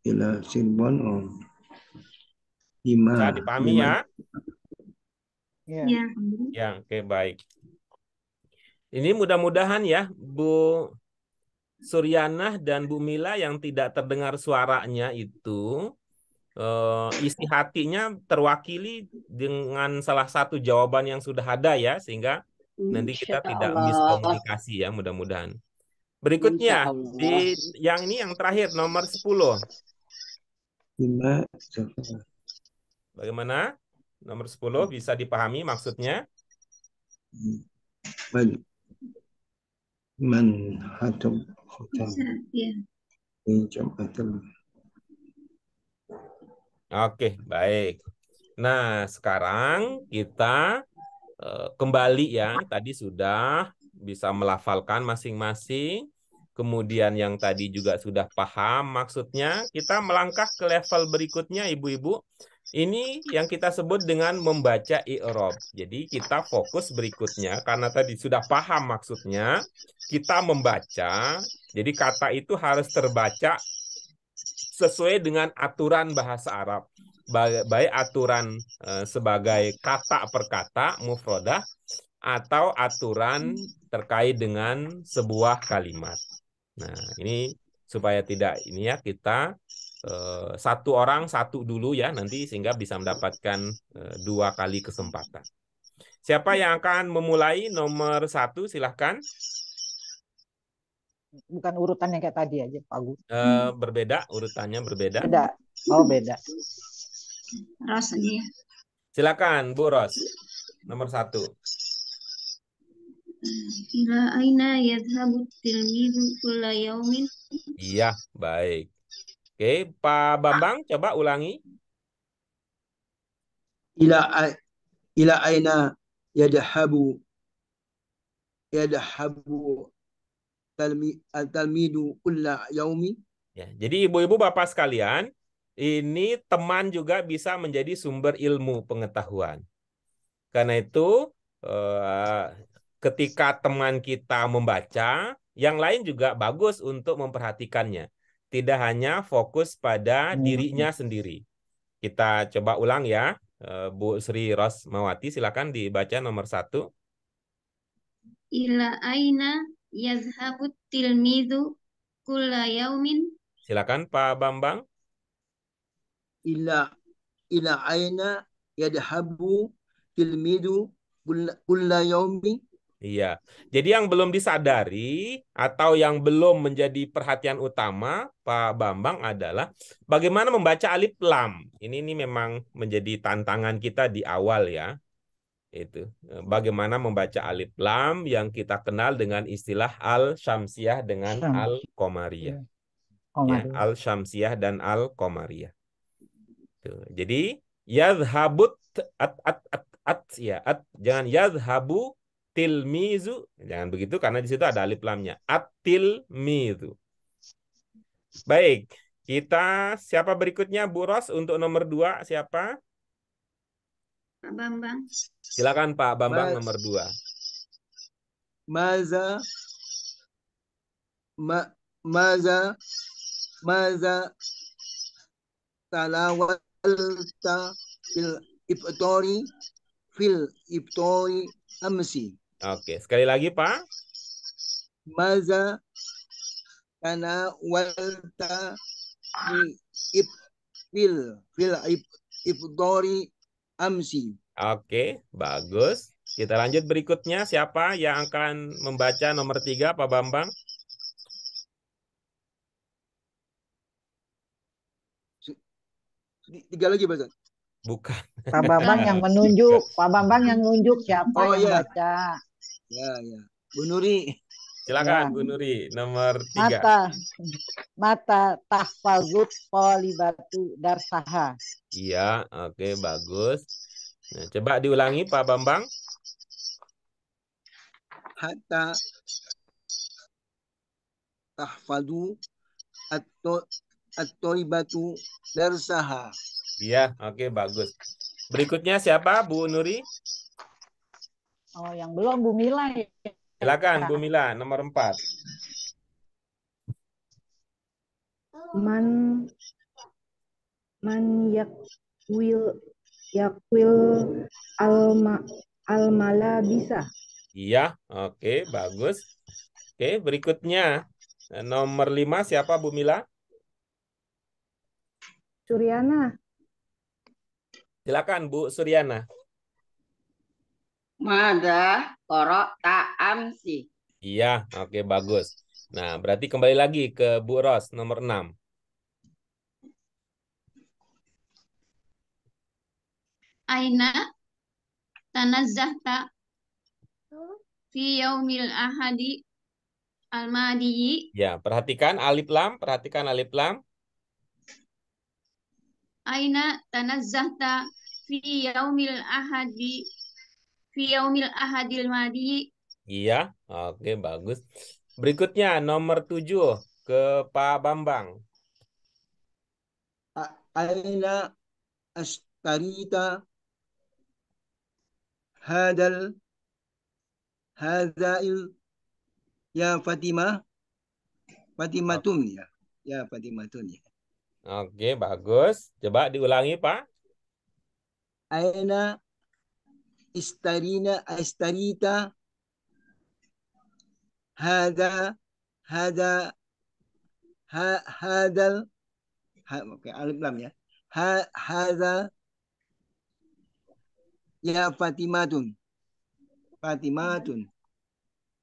ila Cirebon. Oh. Bisa dipahami ya? Ya. Ya. Ya, oke, baik. Ini mudah-mudahan ya, Bu Suryanah dan Bu Mila yang tidak terdengar suaranya itu, isi hatinya terwakili dengan salah satu jawaban yang sudah ada ya, sehingga nanti kita tidak miskomunikasi ya, mudah-mudahan. Berikutnya, di yang ini yang terakhir, nomor 10. Lima safar. Bagaimana? Nomor 10 bisa dipahami maksudnya? Man hatam Bisa. Ya. Jum'atul. Oke, baik. Nah, sekarang kita kembali ya. Tadi sudah bisa melafalkan masing-masing. Kemudian yang tadi juga sudah paham maksudnya. Kita melangkah ke level berikutnya, Ibu-ibu. Ini yang kita sebut dengan membaca i'rab. Jadi kita fokus berikutnya karena tadi sudah paham maksudnya, kita membaca. Jadi kata itu harus terbaca sesuai dengan aturan bahasa Arab. Baik aturan sebagai kata per kata, mufradah, atau aturan terkait dengan sebuah kalimat. Nah, ini supaya tidak ini ya, kita satu orang satu dulu ya nanti sehingga bisa mendapatkan 2 kali kesempatan. Siapa yang akan memulai? Nomor 1 silahkan. Bukan urutan yang kayak tadi aja Pak Guru. Berbeda, urutannya berbeda. Beda. Oh beda. Ros aja ya. Silakan Bu Ros. Nomor 1. Ila aina yadhabu tilmidu kulla yaumin. Iya, baik. Oke, Pak Bambang coba ulangi. Ila aina yadhabu talmidu kulla yaumi. Ya, jadi ibu-ibu bapak sekalian, ini teman juga bisa menjadi sumber ilmu pengetahuan. Karena itu ketika teman kita membaca, yang lain juga bagus untuk memperhatikannya. Tidak hanya fokus pada dirinya sendiri. Kita coba ulang ya. Bu Sri Rosmawati, silakan dibaca nomor 1. Ila aina yazhabu tilmidu kulla yaumin. Silakan Pak Bambang. Ila aina yadhabu tilmidu kulla yaumi. Iya, jadi yang belum disadari atau yang belum menjadi perhatian utama Pak Bambang adalah bagaimana membaca alif lam. Ini memang menjadi tantangan kita di awal ya. Itu bagaimana membaca alif lam yang kita kenal dengan istilah al-syamsiyah dengan Syam. al-qamariyah. Ya, Komari. al-syamsiyah dan al-qamariyah. Tuh. Jadi yadhhabut ya, jangan yadhhabu tilmizu, jangan begitu karena di situ ada alif lamnya. At-tilmizu. Baik, kita siapa berikutnya Bu Ros untuk nomor 2 siapa? Pak Bambang. Silakan Pak Bambang Ma- nomor 2. Maza ma, maza maza talawalta fil iftori amsi. Oke, sekali lagi Pak. Maza tanawalta fil iftori amsi. Oke, bagus. Kita lanjut berikutnya. Siapa yang akan membaca nomor 3, Pak Bambang? Tiga lagi, Pak. Bukan. Pak Bambang yang menunjuk. Pak Bambang yang nunjuk siapa Oh, yang iya. baca. Ya. Bu Nuri. Silakan Ya. Bu Nuri, nomor 3. Mata tahfazut qalibatu darsaha. Iya, oke, bagus. Nah, coba diulangi Pak Bambang. Hatta tahfadu at-toibatu darsaha. Iya, oke, bagus. Berikutnya siapa Bu Nuri? Oh, yang belum Bu Mila. Ya. Silakan Bu Mila, nomor 4. Man yakwil almala bisa. Iya, oke, bagus. Oke, berikutnya nomor 5 siapa Bu Mila? Suryana. Silakan Bu Suryana. Mada qara'ta amsi. Iya, oke, bagus. Nah, berarti kembali lagi ke Bu Ros, nomor 6. Aina tanazzahta fi yaumil ahadi al-madiyi. Ya, perhatikan alif lam, Aina tanazzahta fi yaumil ahadil madiyi. Iya, oke, bagus. Berikutnya nomor 7 ke Pak Bambang. Aina astarita hadail ya Fatimatun ya. Ya Fatimatun ya. Oke, bagus. Coba diulangi, Pak. Aina astarita hadal oke, alif lam ya. Hadal ya Fatimatun.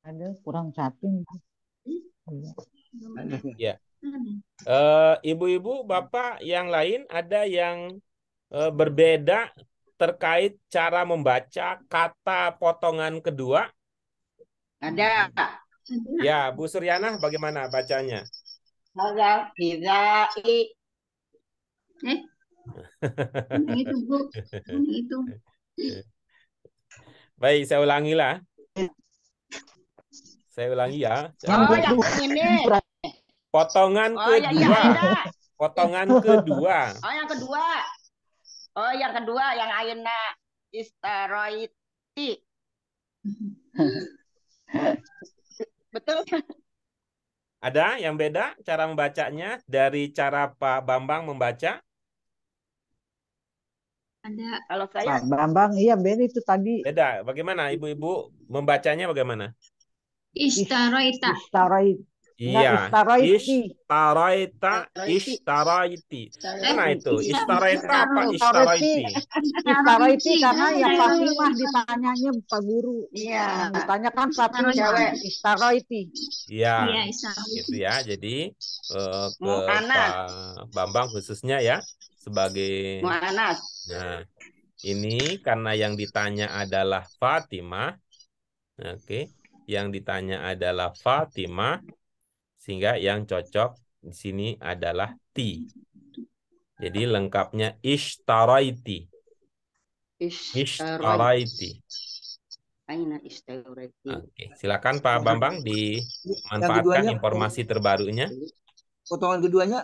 Ada kurang satu. Ya. Ibu-ibu, Bapak yang lain ada yang berbeda terkait cara membaca kata potongan kedua? Ada. Ya, Bu Suryana bagaimana bacanya? Hada hidai. Yang itu Bu, yang itu. Baik, saya ulangi lah. Saya ulangi ya. Oh, yang ini. Potongan Oh, ya, kedua. ada. Potongan kedua. Oh, yang kedua. Oh, yang kedua yang aina istaroiti. Betul. Ada yang beda cara membacanya dari cara Pak Bambang membaca? Ada. Kalau saya Pak Bambang, iya beda itu tadi. Beda. Bagaimana ibu-ibu membacanya bagaimana? Istaraita. Istarait. Iya. Istaraiti. Istaraiti. Mana itu? Istaraita apa Istaraiti. istaraiti? Istaraiti karena ya Fatimah ditanyanya Pak Guru. iya. Yang ditanya kan Fatimah. Cewek. Istaraiti. Iya. Iya, istaraita. Gitu ya. Jadi ke Mu'anas. Pak Bambang khususnya ya sebagai Mu'anas. nah Ini karena yang ditanya adalah Fatimah. Oke. Yang ditanya adalah Fatimah. Sehingga yang cocok di sini adalah ti. Jadi lengkapnya ishtaraiti. Ishtaraiti. Aina istaraiti. Oke, silakan Pak Bambang Yang dimanfaatkan keduanya, informasi terbarunya. potongan keduanya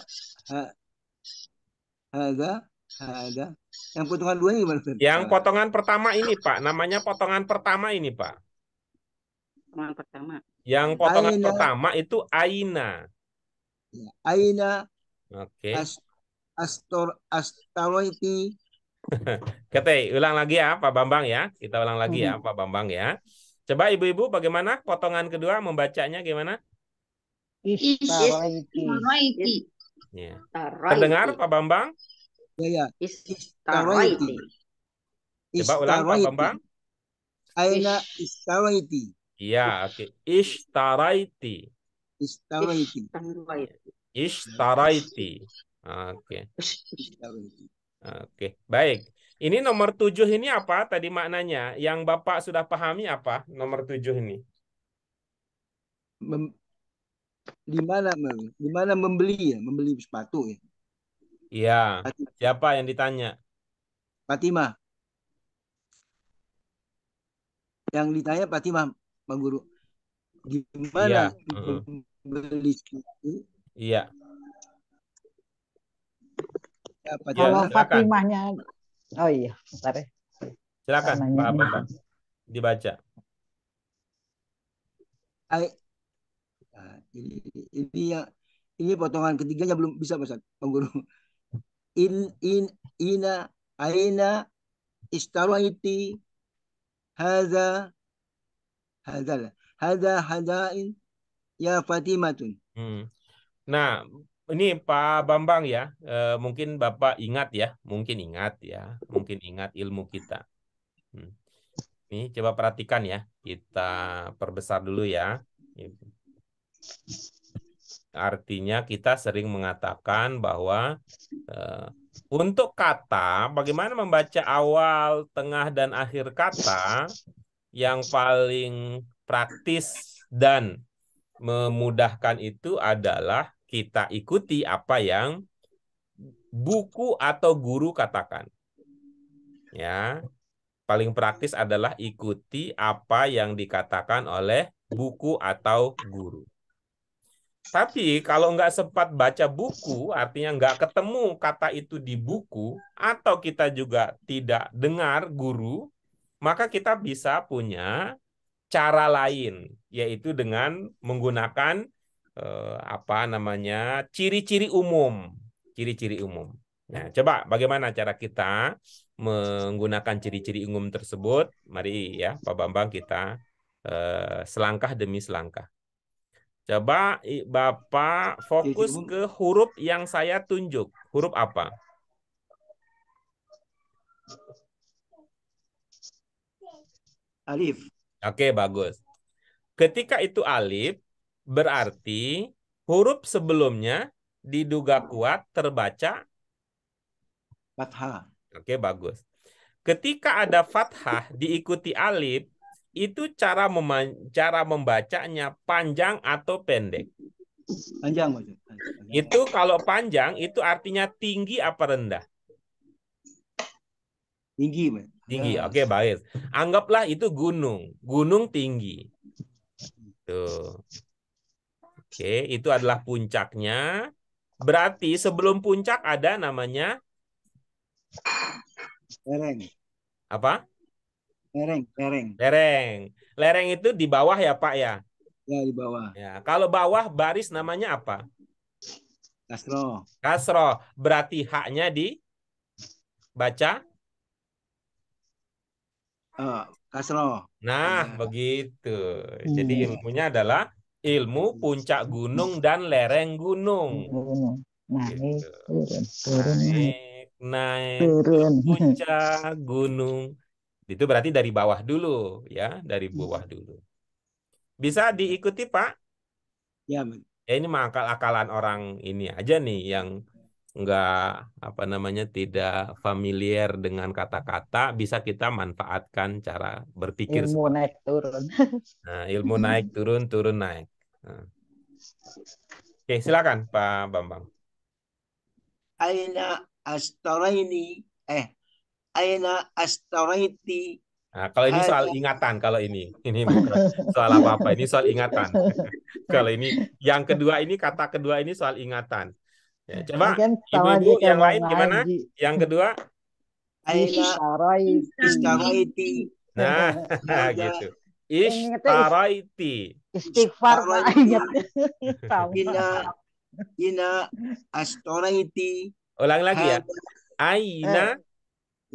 ada. Yang potongan duanya gimana, Ustaz? Yang potongan pertama ini, Pak, namanya potongan pertama ini, Pak. Potongan pertama. Yang potongan Aina. pertama itu aina. Ya, aina Oke. astaraiti. Kita ulang lagi ya, Pak Bambang ya. Kita ulang lagi ya, Pak Bambang ya. Coba ibu-ibu bagaimana potongan kedua membacanya gimana? Istaraiti. Ya. Istaraiti. Terdengar Pak Bambang? Ya. Istaraiti. Coba ulang Pak Bambang. Aina istaraiti. Iya, oke. Ishtaraiti. Istaraiti. Ishtaraiti. Oke. Istaraiti. Oke, baik. Ini nomor 7 ini apa tadi maknanya? Yang Bapak sudah pahami apa nomor 7 ini? Di mana membeli ya? Membeli sepatu ya. Iya. Siapa yang ditanya? Fatimah. Yang ditanya Fatimah, Pak Guru. Gimana Iya. membeli sepatu? Iya. Ya, Kalau silakan. Fatimahnya, oh iya, bentar ya. Silakan Namanya Pak ini. Bambang. Dibaca. Nah, ini potongan ketiganya belum bisa, Pak Guru. Ina aina istaraiti hadza hadain ya Fatimatun. Nah, ini Pak Bambang ya, mungkin Bapak ingat ya, mungkin ingat ilmu kita. Ini coba perhatikan ya, kita perbesar dulu ya. Artinya kita sering mengatakan bahwa untuk kata, bagaimana membaca awal, tengah, dan akhir kata yang paling praktis dan memudahkan itu adalah kita ikuti apa yang buku atau guru katakan. Ya, paling praktis adalah ikuti apa yang dikatakan oleh buku atau guru. Tapi kalau nggak sempat baca buku, artinya nggak ketemu kata itu di buku, atau kita juga tidak dengar guru, maka kita bisa punya cara lain, yaitu dengan menggunakan ciri-ciri umum. Ciri-ciri umum. Nah, coba bagaimana cara kita menggunakan ciri-ciri umum tersebut? Mari ya, Pak Bambang, kita selangkah demi selangkah. Coba Bapak fokus ke huruf yang saya tunjuk. Huruf apa? Alif. Oke, bagus. Ketika itu alif, berarti huruf sebelumnya diduga kuat terbaca fathah. Oke, bagus. Ketika ada fathah diikuti alif, itu cara membacanya panjang atau pendek? Panjang. Itu kalau panjang itu artinya tinggi apa rendah? Tinggi, Mas. Tinggi. Oke, baik. Anggaplah itu gunung. Gunung tinggi. Tuh. Oke, itu adalah puncaknya. Berarti sebelum puncak ada namanya lereng. apa? Lereng. Lereng itu di bawah ya, Pak ya? Ya, di bawah. Ya, kalau bawah baris namanya apa? Kasroh. Kasroh. Berarti haknya dibaca? Kasroh. Nah, begitu. Jadi ilmunya adalah ilmu puncak gunung dan lereng gunung. Naik, Naik, turun. puncak gunung. Itu berarti dari bawah dulu, ya, dari bawah dulu. Bisa diikuti, Pak? Ya, Ya, ini mah akal-akalan orang ini aja nih yang tidak familiar dengan kata-kata, bisa kita manfaatkan cara berpikir. Ilmu naik turun. Nah, ilmu naik turun, turun naik. Nah. Oke, silakan Pak Bambang. Aina astaraini aina astaraiti. Nah, kalau ini soal ingatan, kalau ini bukan soal apa-apa, ini soal ingatan. Kalau ini yang kedua ini, kata kedua ini soal ingatan. Ya, coba Ini kan sama ibu-ibu aja kayak yang mau lain gimana? ngaji. Yang kedua? Aina Istaraiti. istaraiti. Nah, Hada gitu. Ingatnya Istaraiti. istighfar Pak. Ingat. Sama. Ina astaraiti. Ulang lagi ya. Hada Aina,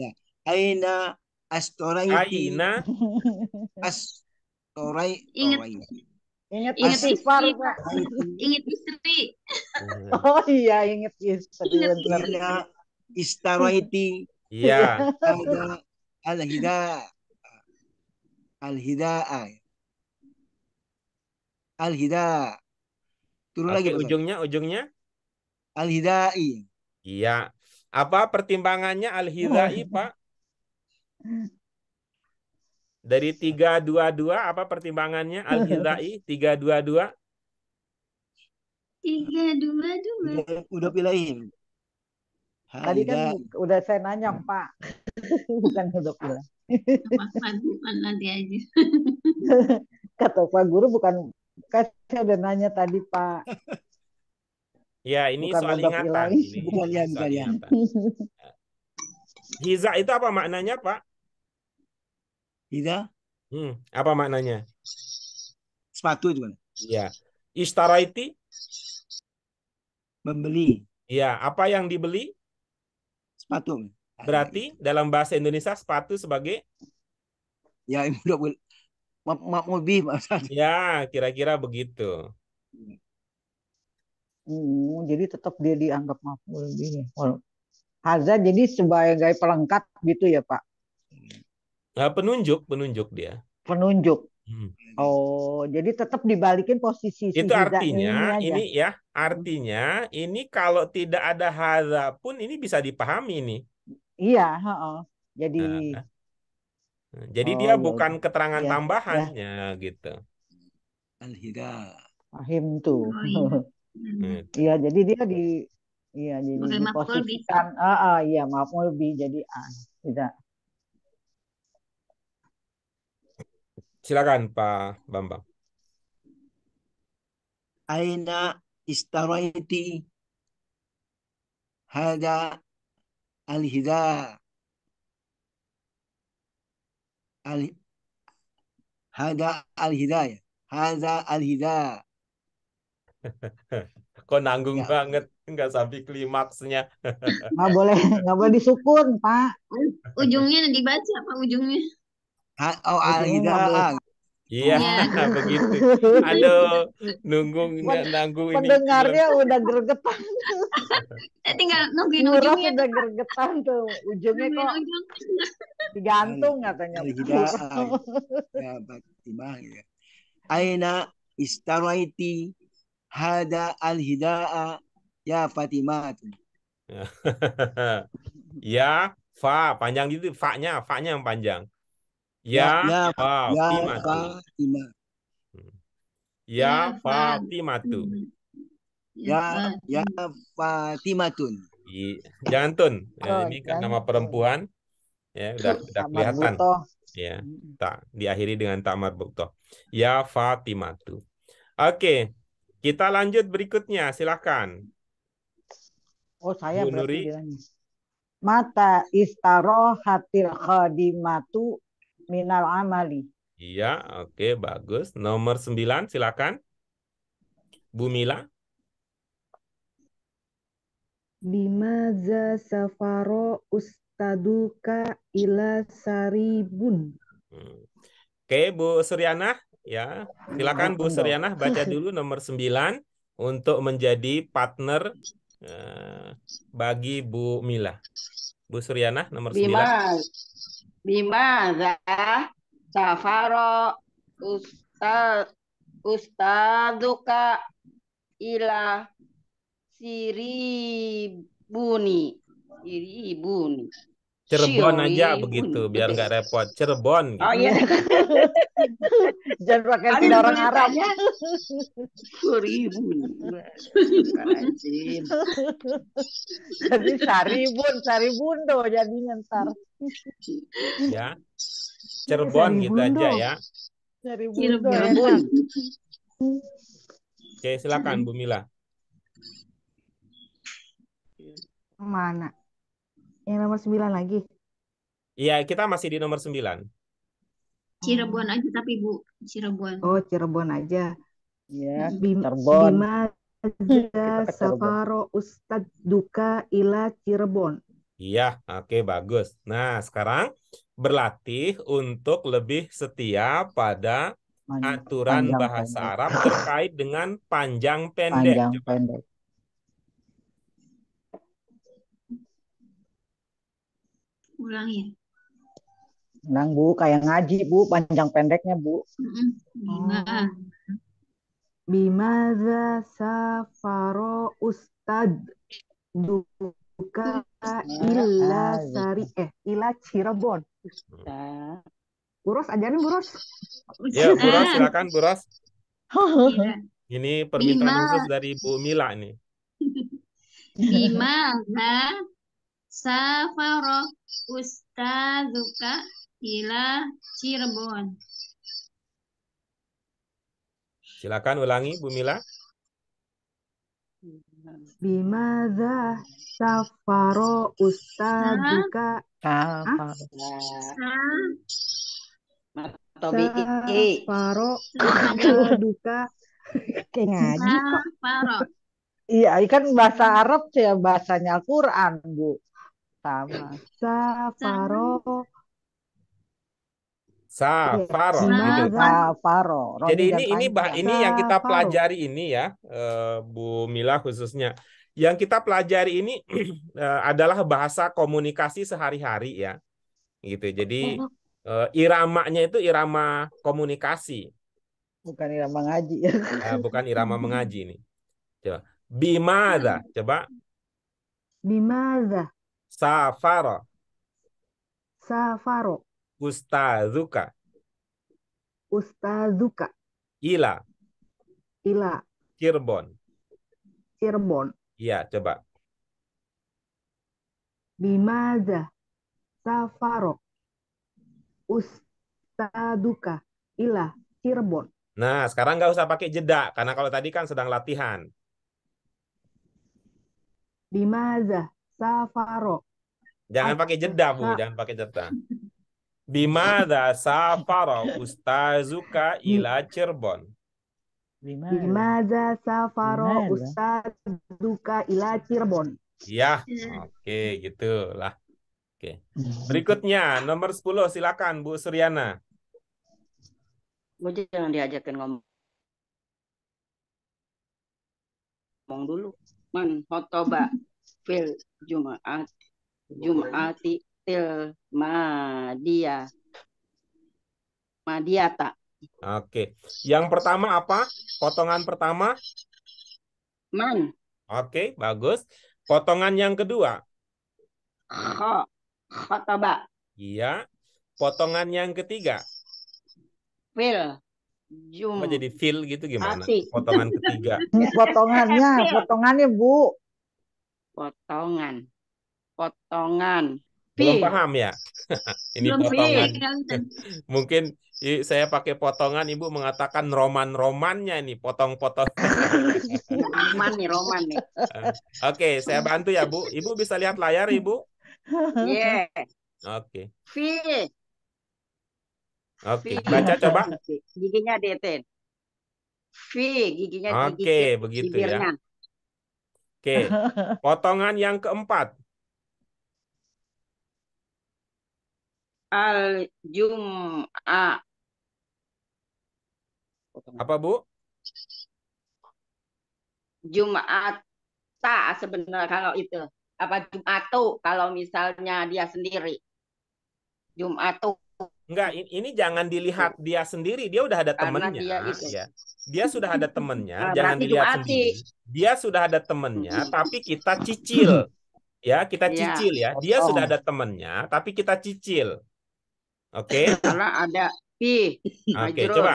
ya. Aina astaraiti. aina, Astaraiti. Ingat Ingat istighfar istri, Pak. ingat istri. Oh iya, ingat istri Ingat bener. Ina istaraiti. iya. Hada al-hida al-hidaa. Al-hida. Turun lagi Oke, Pak. ujungnya. Al-hidai. Iya. Apa pertimbangannya al-hidai, Pak? Dari 322 apa pertimbangannya al-hidai 322? 3, 2, 2. Udah pilihin. Tadi kan Hidai. udah saya nanya Pak. Bukan udah bilang. Nanti aja. Kata Pak Guru bukan, kan saya udah nanya tadi Pak. Ya, ini Bukan soal udah ingatan. bilang. Ini Bukan ya, soal bukan ya. ingatan. Hiza itu apa maknanya, Pak? Hida. Apa maknanya? Sepatu itu kan. Iya. Istaraiti? Membeli Iya. Apa yang dibeli? sepatu. Berarti dalam bahasa Indonesia sepatu sebagai? Ya, udah boleh. Maaf lebih maksudnya. Ya, kira-kira begitu. Jadi tetap dia dianggap maf'ul bih. Haza jadi sebagai pelengkap gitu ya Pak. Nah, penunjuk dia. Penunjuk. Oh, jadi tetap dibalikin posisi si Itu hizanya artinya ini aja. artinya ini kalau tidak ada hadza pun ini bisa dipahami nih. Iya, Jadi Jadi dia ya bukan udah. keterangan Ya, tambahannya gitu. Al-hida. Pahim tuh. Oh, iya. Iya, jadi dia jadi Sebagai maf'ul bih. diposisikan. Iya, maf'ul bih jadi tidak. Silakan Pak Bambang. Aina istaraiti hada al-hida. Hada al-hidayah. Hada al-hida. Kok nanggung Ya. banget, nggak sampai klimaksnya. Nggak boleh disukun, Pak. Ujungnya dibaca Pak, ujungnya. Ujungnya nggak boleh. Al-hidayah. Iya, Iya. begitu. Aduh, nanggung ini. Pendengarnya udah gregetan. Tinggal nungguin Murah ujungnya. udah gregetan tuh. Ujungnya kok Nungguin ujung. digantung katanya. Al-hidayah. Ya, Fatimah. Ya. Aina istaraiti hada al-hidayah ya Fatimah. Ya, fa panjang itu, fa-nya yang panjang. Ya, Fatimatu. Fatimah. Ya, Fatimatu. Ya Fatimatun. Jangan tun. Ya, ini kan nama perempuan. Ya, udah kelihatan. Ya, tak diakhiri dengan tak marbuktoh. Ya Fatimatu. Oke, kita lanjut berikutnya. Silakan. Oh, saya Bu berarti Nuri. bilangnya. Mata istarohatil khadimatu minal amali. Iya, oke, bagus. Nomor 9, silakan. Bu Mila. Bimaza safaro ustaduka ila saribun. Oke, Bu Suryanah, ya. Silakan Bu Suryanah baca dulu nomor 9 untuk menjadi partner bagi Bu Mila. Bu Suryanah nomor 9. Bimaza safaro ustaduka ila Buni. Buni. Cirebon aja Syori begitu, buni. biar nggak repot. Cirebon Oh gitu. iya. Jangan pakai Habis tidak orang Arab. tulisannya Syori buni. Astagfirullahaladzim. Jadi Saribundo jadinya ntar. Ya. Cirebon gitu aja ya. Saribundo Cirebon. enak. Oke, silakan Bu Mila. Mana? Yang nomor 9 lagi. Iya, kita masih di nomor 9. Cirebon aja tapi Bu, Cirebon. Oh, Cirebon aja. Ya, Bim Cirebon. Bimaza Kita ke Cirebon. safaro Ustad duka ila Cirebon. Iya, oke, bagus. Nah, sekarang berlatih untuk lebih setia pada aturan Panjang bahasa pendek. Arab terkait dengan panjang pendek. Panjang Coba. pendek. Ulangi. Nang Bu, kayak ngaji Bu, panjang pendeknya Bu. Bima. Bimaza safaro Ustad duka ila ila Cirebon. Buros, ajarin Buros. Ya, Bu Ros, silakan Bu Ros. Iya. Ini permintaan Bima. khusus dari Bu Mila nih. Bimaza safaro ustazuka ila Cirebon. Silakan ulangi Bu Mila. Bimaza safaro ustaduka safaro ustaduka Kayak ngaji kok. Safaro. Iya, kan bahasa Arab ya bahasanya Al-Quran Bu. Sama. safaro Safaro gitu. Bimaza Faro. Jadi ini yang kita Safaro. pelajari ini ya, Bu Mila khususnya. Yang kita pelajari ini adalah bahasa komunikasi sehari-hari ya. Gitu. Jadi iramanya itu irama komunikasi. Bukan irama ngaji. Bukan irama mengaji nih. Coba. Bimaza, coba. Bimaza Safaro. safaro Ustazuka. ustaduka Ila. ila Cirebon. Cirebon. Iya, coba. Bimaza safaro ustaduka ila Cirebon. Nah, sekarang nggak usah pakai jeda, karena kalau tadi kan sedang latihan. Bimaza safaro. Jangan pakai jeda, Bu. Jangan pakai jeda. Bimadza safara ustazuka ila Cirebon. Bimaza safaro ustaduka ila Cirebon. Ya, oke, gitulah. Oke. Berikutnya, nomor 10, silakan Bu Suryana. Gue jangan diajakin ngomong dulu. Man hotoba fil Jum'ati til Madiata. Oke. Yang pertama apa? Potongan pertama? Man. Oke, bagus. Potongan yang kedua? Khotoba. Iya. Potongan yang ketiga? Fil. Kok jadi fil gitu gimana? Ati. Potongan ketiga. Potongannya Bu. Potongan. Belum paham ya? Ini Belum potongan. paham. Mungkin saya pakai potongan, Ibu mengatakan roman-romannya ini, potong-potong. Roman nih. Oke, saya bantu ya, Bu. Ibu bisa lihat layar, Ibu? Iya. Oke. Fi. Oke, baca coba. Giginya dietin. V, giginya Oke, begitu bibirnya. Ya. Oke, potongan yang keempat. Al-Jum'ah. Apa, Bu? Jum'ata sebenarnya kalau itu. Apa Jum'atu kalau misalnya dia sendiri. Jum'atu. Enggak, ini jangan dilihat dia sendiri, dia udah ada temennya. Dia sudah ada temennya, jangan dilihat sendiri. Dia sudah ada temennya, tapi kita cicil. Ya, kita Ya, cicil ya. Dia sudah Potong. ada temannya, tapi kita cicil. Oke? karena ada fi Oke, majrur. coba.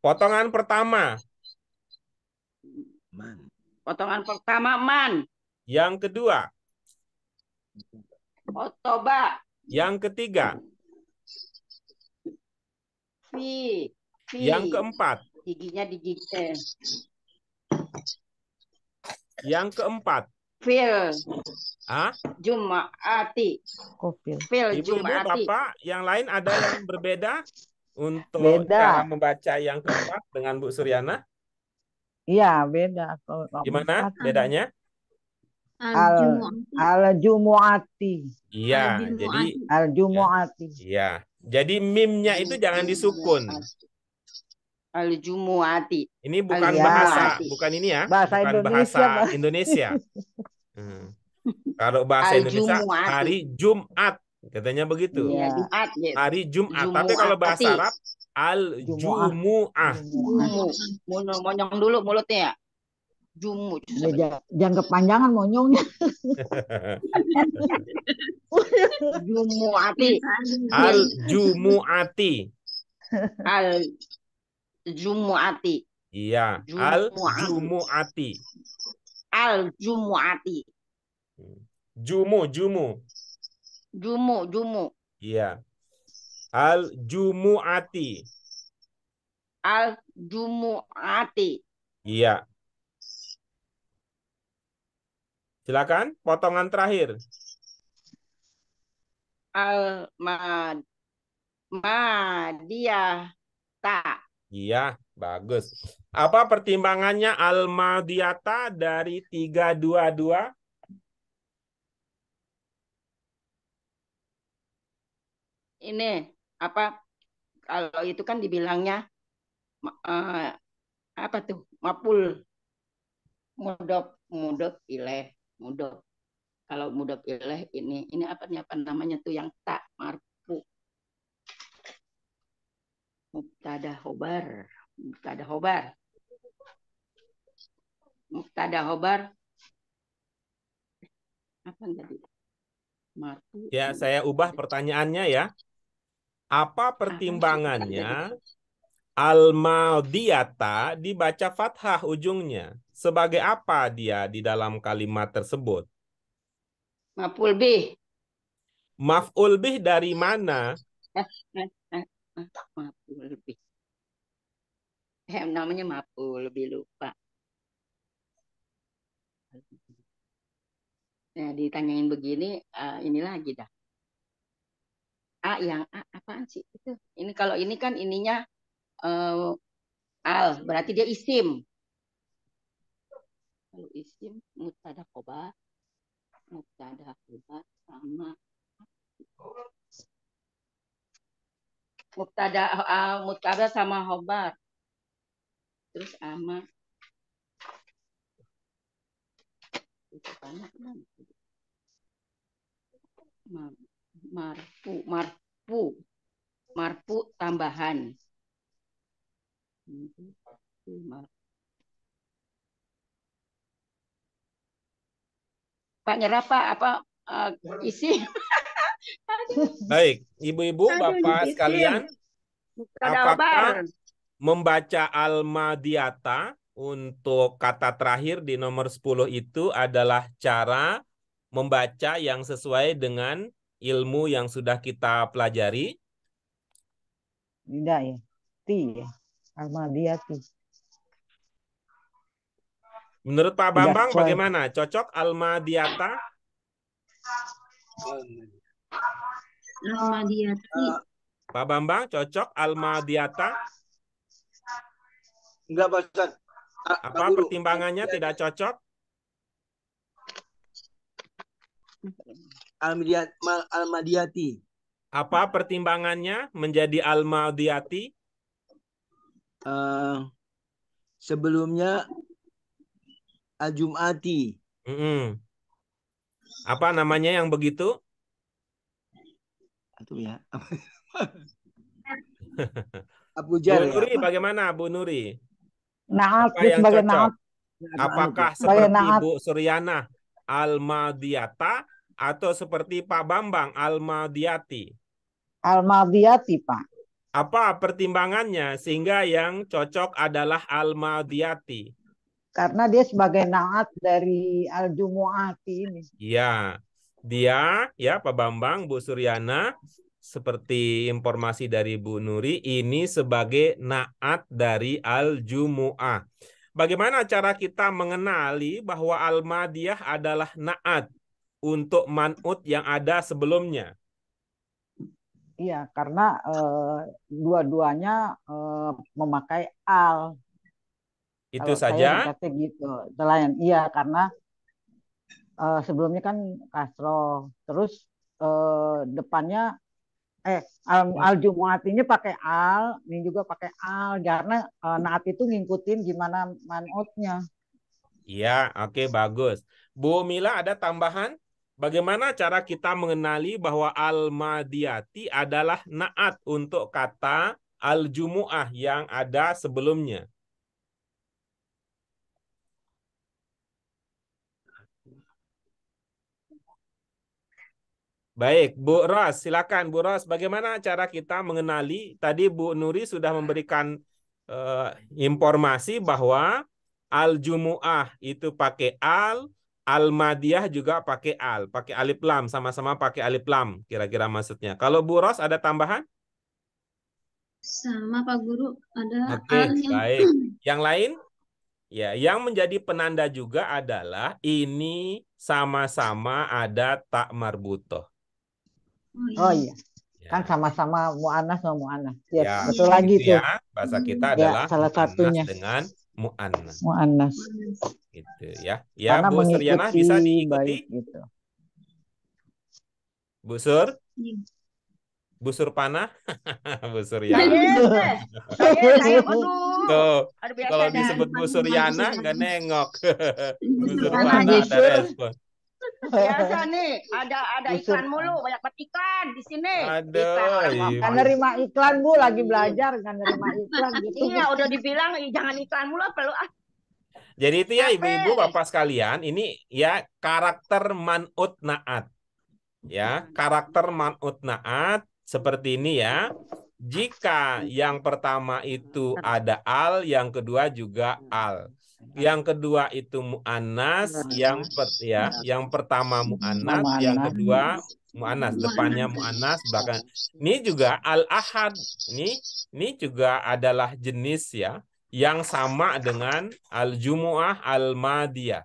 Potongan pertama. Man. Potongan pertama man, Yang kedua. otoba, Yang ketiga. fi, Yang keempat. giginya digigit. Yang keempat. Fil Ah, Jumaati, Kofil. fil Ibu-ibu, Jumaati. Bapak, yang lain ada yang berbeda untuk Beda. cara membaca yang keempat dengan Bu Suryana? Iya, beda. Kalau Gimana keempat, bedanya? Al-Jumu'ati. al-jumu'ati. Iya, jadi Al-Jumu'ati. Al-jumu'ati. iya. Jadi mimnya itu jangan disukun. Al Jumuati. Ini bukan Iya. bahasa, bukan ini ya, Bahasa bukan Indonesia, bahasa Pak. Indonesia. Kalau bahasa Indonesia Al-Jumu'ati. hari Jumat, katanya begitu. Iya, Iya. Jumat gitu. Hari Jumat. Tapi kalau bahasa Arab Al-Jumu'ah. Jumu. Monyong dulu mulutnya ya. Jumu. Jangan kepanjangan monyongnya. Jumuati. Al-Jumu'ati. Al Jumuati. Iya, Al-Jumu'ati. Al Jumuati. Jumu. Jumu. Iya. Al-Jumu'ati. Al Jumuati. Iya. Silakan, potongan terakhir. Al Madiyata. Iya, bagus. Apa pertimbangannya Al-Madiyata dari 322? Ini apa? Kalau itu kan dibilangnya apa tuh? Mapul mudok ileh mudok. Kalau mudok ileh ini apa namanya tuh yang tak marfu. Mubtada hobar apa tadi? Marfu. Ya, saya ubah pertanyaannya ya. Apa pertimbangannya Al-Madiyata dibaca fathah ujungnya? Sebagai apa dia di dalam kalimat tersebut? Maf'ul bih. Maf'ul bih dari mana? Maf'ul bih. Namanya maf'ul bih, lupa. Nah, ditanyain begini, ini lagi dah. Yang apaan sih itu? Ini kalau ini kan ininya al, berarti dia isim. Kalau isim mubtada khobar sama mubtada sama khobar. Terus sama marfu tambahan. Pak nyerah Pak apa isi? Baik, ibu-ibu, bapak sekalian, apakah membaca Al-Madiyata untuk kata terakhir di nomor 10 itu adalah cara membaca yang sesuai dengan ilmu yang sudah kita pelajari? Tidak ya. Ya. Al-Madiyati. Menurut Pak Bambang bagaimana? Cocok Al-Madiyata? Al-Madiyati. Pak Bambang cocok Al-Madiyata? Enggak, Pak Ustaz. Apa pertimbangannya tidak cocok? Al-Madiyati. Apa pertimbangannya menjadi Al-Madiyati? Sebelumnya Al-Jum'ati. Apa namanya yang begitu? Itu ya. Abu Jar. Bu Nuri, bagaimana Bu Nuri? Naat Apa yang sebagai cocok? naat. Apakah Sebagai seperti naat. Bu Suryana al-madiyata atau seperti Pak Bambang al-madiyati? Al-madiyati, Pak. Apa pertimbangannya sehingga yang cocok adalah al-madiyati? Karena dia sebagai naat dari al-jumu'ati ini. Ya, dia ya Pak Bambang, Bu Suryana, seperti informasi dari Bu Nuri, ini sebagai naat dari al-jumu'ah. Bagaimana cara kita mengenali bahwa al-madiyah adalah naat untuk man'ut yang ada sebelumnya? Iya, karena dua-duanya memakai al. Itu Kalau saya saja? ringkasnya gitu. Selain iya, karena sebelumnya kan kasroh, terus depannya al-jumu'at ini pakai al, ini juga pakai al, karena naat itu ngikutin gimana man'utnya. Iya, oke, bagus. Bu Mila ada tambahan? Bagaimana cara kita mengenali bahwa al-madiyati adalah naat untuk kata al-jumu'ah yang ada sebelumnya? Baik, Bu Ros, silakan Bu Ros. Bagaimana cara kita mengenali? Tadi Bu Nuri sudah memberikan informasi bahwa al-jumu'ah itu pakai al-madiyah juga pakai pakai alif lam, sama-sama pakai alif lam, kira-kira maksudnya. Kalau Bu Ros ada tambahan? Sama Pak Guru, ada Oke, al yang baik. Yang lain? Ya, yang menjadi penanda juga adalah ini sama-sama ada tak marbutoh. Oh iya, Ya. kan sama-sama mu'annas sama mu'annas. Ya, Ya, betul lagi itu tuh. ya. Bahasa kita Ya, adalah salah mu'annas satunya. dengan mu'annas. Mu'annas. Gitu ya. Ya, Karena Bu Suryana mengikuti bisa diikuti? baik gitu. Bu Sur? Iya. Bu Surpana? Bu Saya, Suryana. saya, aduh. Tuh, Ada biasa kalau ada. disebut Bu Suryana nggak nengok. Bu Busur Surpana panah, ada Busur. respon. Biasa nih, ada Busur. iklan mulu, banyak banget iklan di sini. Aduh, Iklan orang Ibu. ngomong. Kan nerima iklan, Bu, lagi belajar kan nerima iklan gitu. Iya, udah dibilang jangan iklan mulu perlu Jadi itu ya ibu-ibu capek. bapak sekalian, ini ya karakter man'ut naat. Ya, karakter man'ut naat seperti ini ya. Jika yang pertama itu ada al, yang kedua juga al. Yang kedua itu mu'annas, yang pertama mu'annas, yang Mu'annas. kedua mu'annas, depannya mu'annas, belakang. Ini juga al-ahad. Ini juga adalah jenis ya yang sama dengan al-jumu'ah al-madiyah.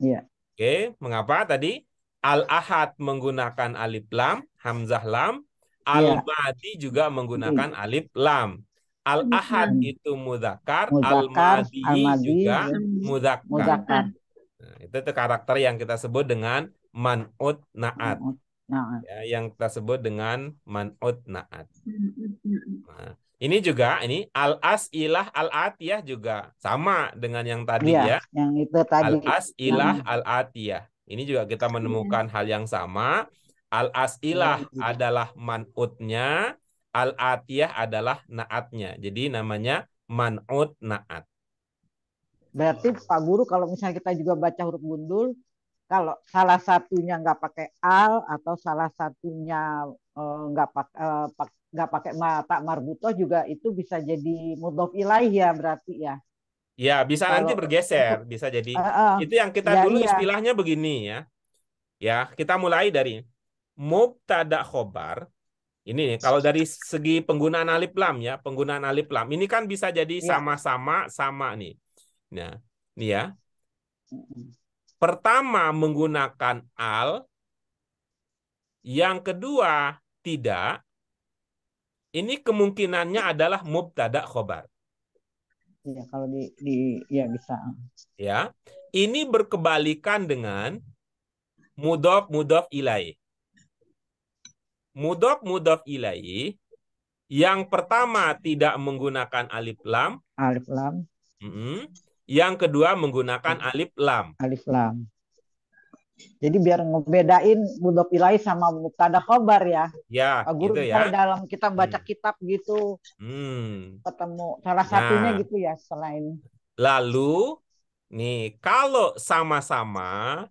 Iya. Oke, mengapa tadi? Al-ahad menggunakan alif lam, hamzah lam. Iya. Al-madi juga menggunakan alif lam. Al-ahad itu mudzakkar, Muzakkar, al-madi al-madi, juga ya. mudzakkar. Muzakkar. Nah, itu tuh karakter yang kita sebut dengan man'ut naat. Nah, Ya, yang kita sebut dengan man'ut naat. Nah, ini juga ini al-as'ilah al-atiyah juga sama dengan yang tadi iya, ya. yang itu tadi. Al-as'ilah al-atiyah. Ini juga kita menemukan hal yang sama. Al-as'ilah adalah man'utnya, al-atiyah adalah naatnya. Jadi namanya man'ut naat. Berarti Pak Guru kalau misalnya kita juga baca huruf gundul, kalau salah satunya nggak pakai al atau salah satunya nggak pakai tak marbutoh juga itu bisa jadi mudhof ilaih ya berarti ya. Ya, bisa nanti Kalau bergeser, bisa jadi. Itu yang kita ya, dulu iya. istilahnya begini ya. Ya, kita mulai dari mubtada khobar. Ini nih, kalau dari segi penggunaan alif lam ya, penggunaan alif lam. Ini kan bisa jadi Iya. sama-sama sama nih. Nah, ini ya. Pertama menggunakan al, yang kedua tidak. Ini kemungkinannya adalah mubtada khobar. Iya, kalau ya bisa. Ya. Ini berkebalikan dengan mudhof ilaih. Mudhof ilaih yang pertama tidak menggunakan alif lam. Alif lam. Yang kedua menggunakan alif lam. Alif lam. Jadi biar ngebedain mudhof ilaih sama mubtada khobar ya. Ya, Pak Guru gitu ya. dalam kita baca kitab gitu ketemu salah satunya gitu ya selain. Lalu nih kalau sama-sama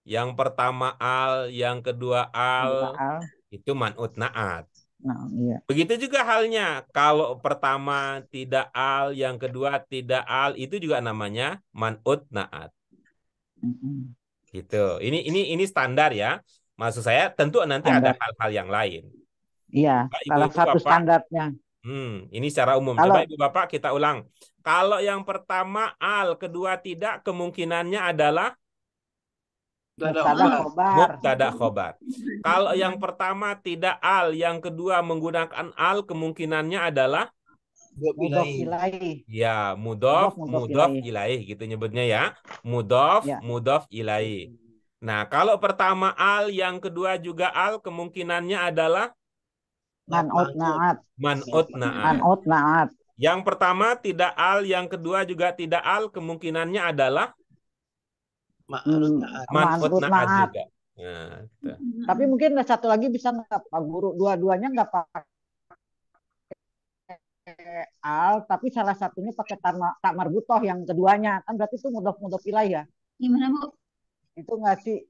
Yang pertama al, yang kedua al, Al. itu man'ut na'at. Nah, iya. Begitu juga halnya. Kalau pertama tidak al, yang kedua tidak al, itu juga namanya man'ut na'at. Mm-mm. Gitu. Ini standar ya. Maksud saya tentu nanti ada Standar. hal-hal yang lain. Iya, Pak, salah Ibu-ibu satu Bapak, standarnya. ini secara umum. Kalau Coba Ibu Bapak kita ulang. Kalau yang pertama al, kedua tidak, kemungkinannya adalah Mubtada mubtada khobar. khobar. mubtada khobar. Kalau yang pertama tidak al, yang kedua menggunakan al, kemungkinannya adalah Mudhof Mudhof ilaih. ilaih. ya mudhof, Mudhof mudhof ilaih. ilaih gitu nyebutnya ya. Mudhof, Ya. mudhof ilaih. Nah, kalau pertama al, yang kedua juga al, kemungkinannya adalah Man'ut na'at. man'ut na'at. Man'ut na'at. Yang pertama tidak al, yang kedua juga tidak al, kemungkinannya adalah Ma'ruf na'at. man'ut Man'ut na'at na'at. juga. Nah, gitu. Tapi mungkin ada satu lagi bisa nggak Pak Guru? Dua-duanya nggak pakai al, tapi salah satunya pakai tak marbutoh yang keduanya. Kan berarti itu mudhof ilaih ya. Gimana, Bu? Itu nggak sih?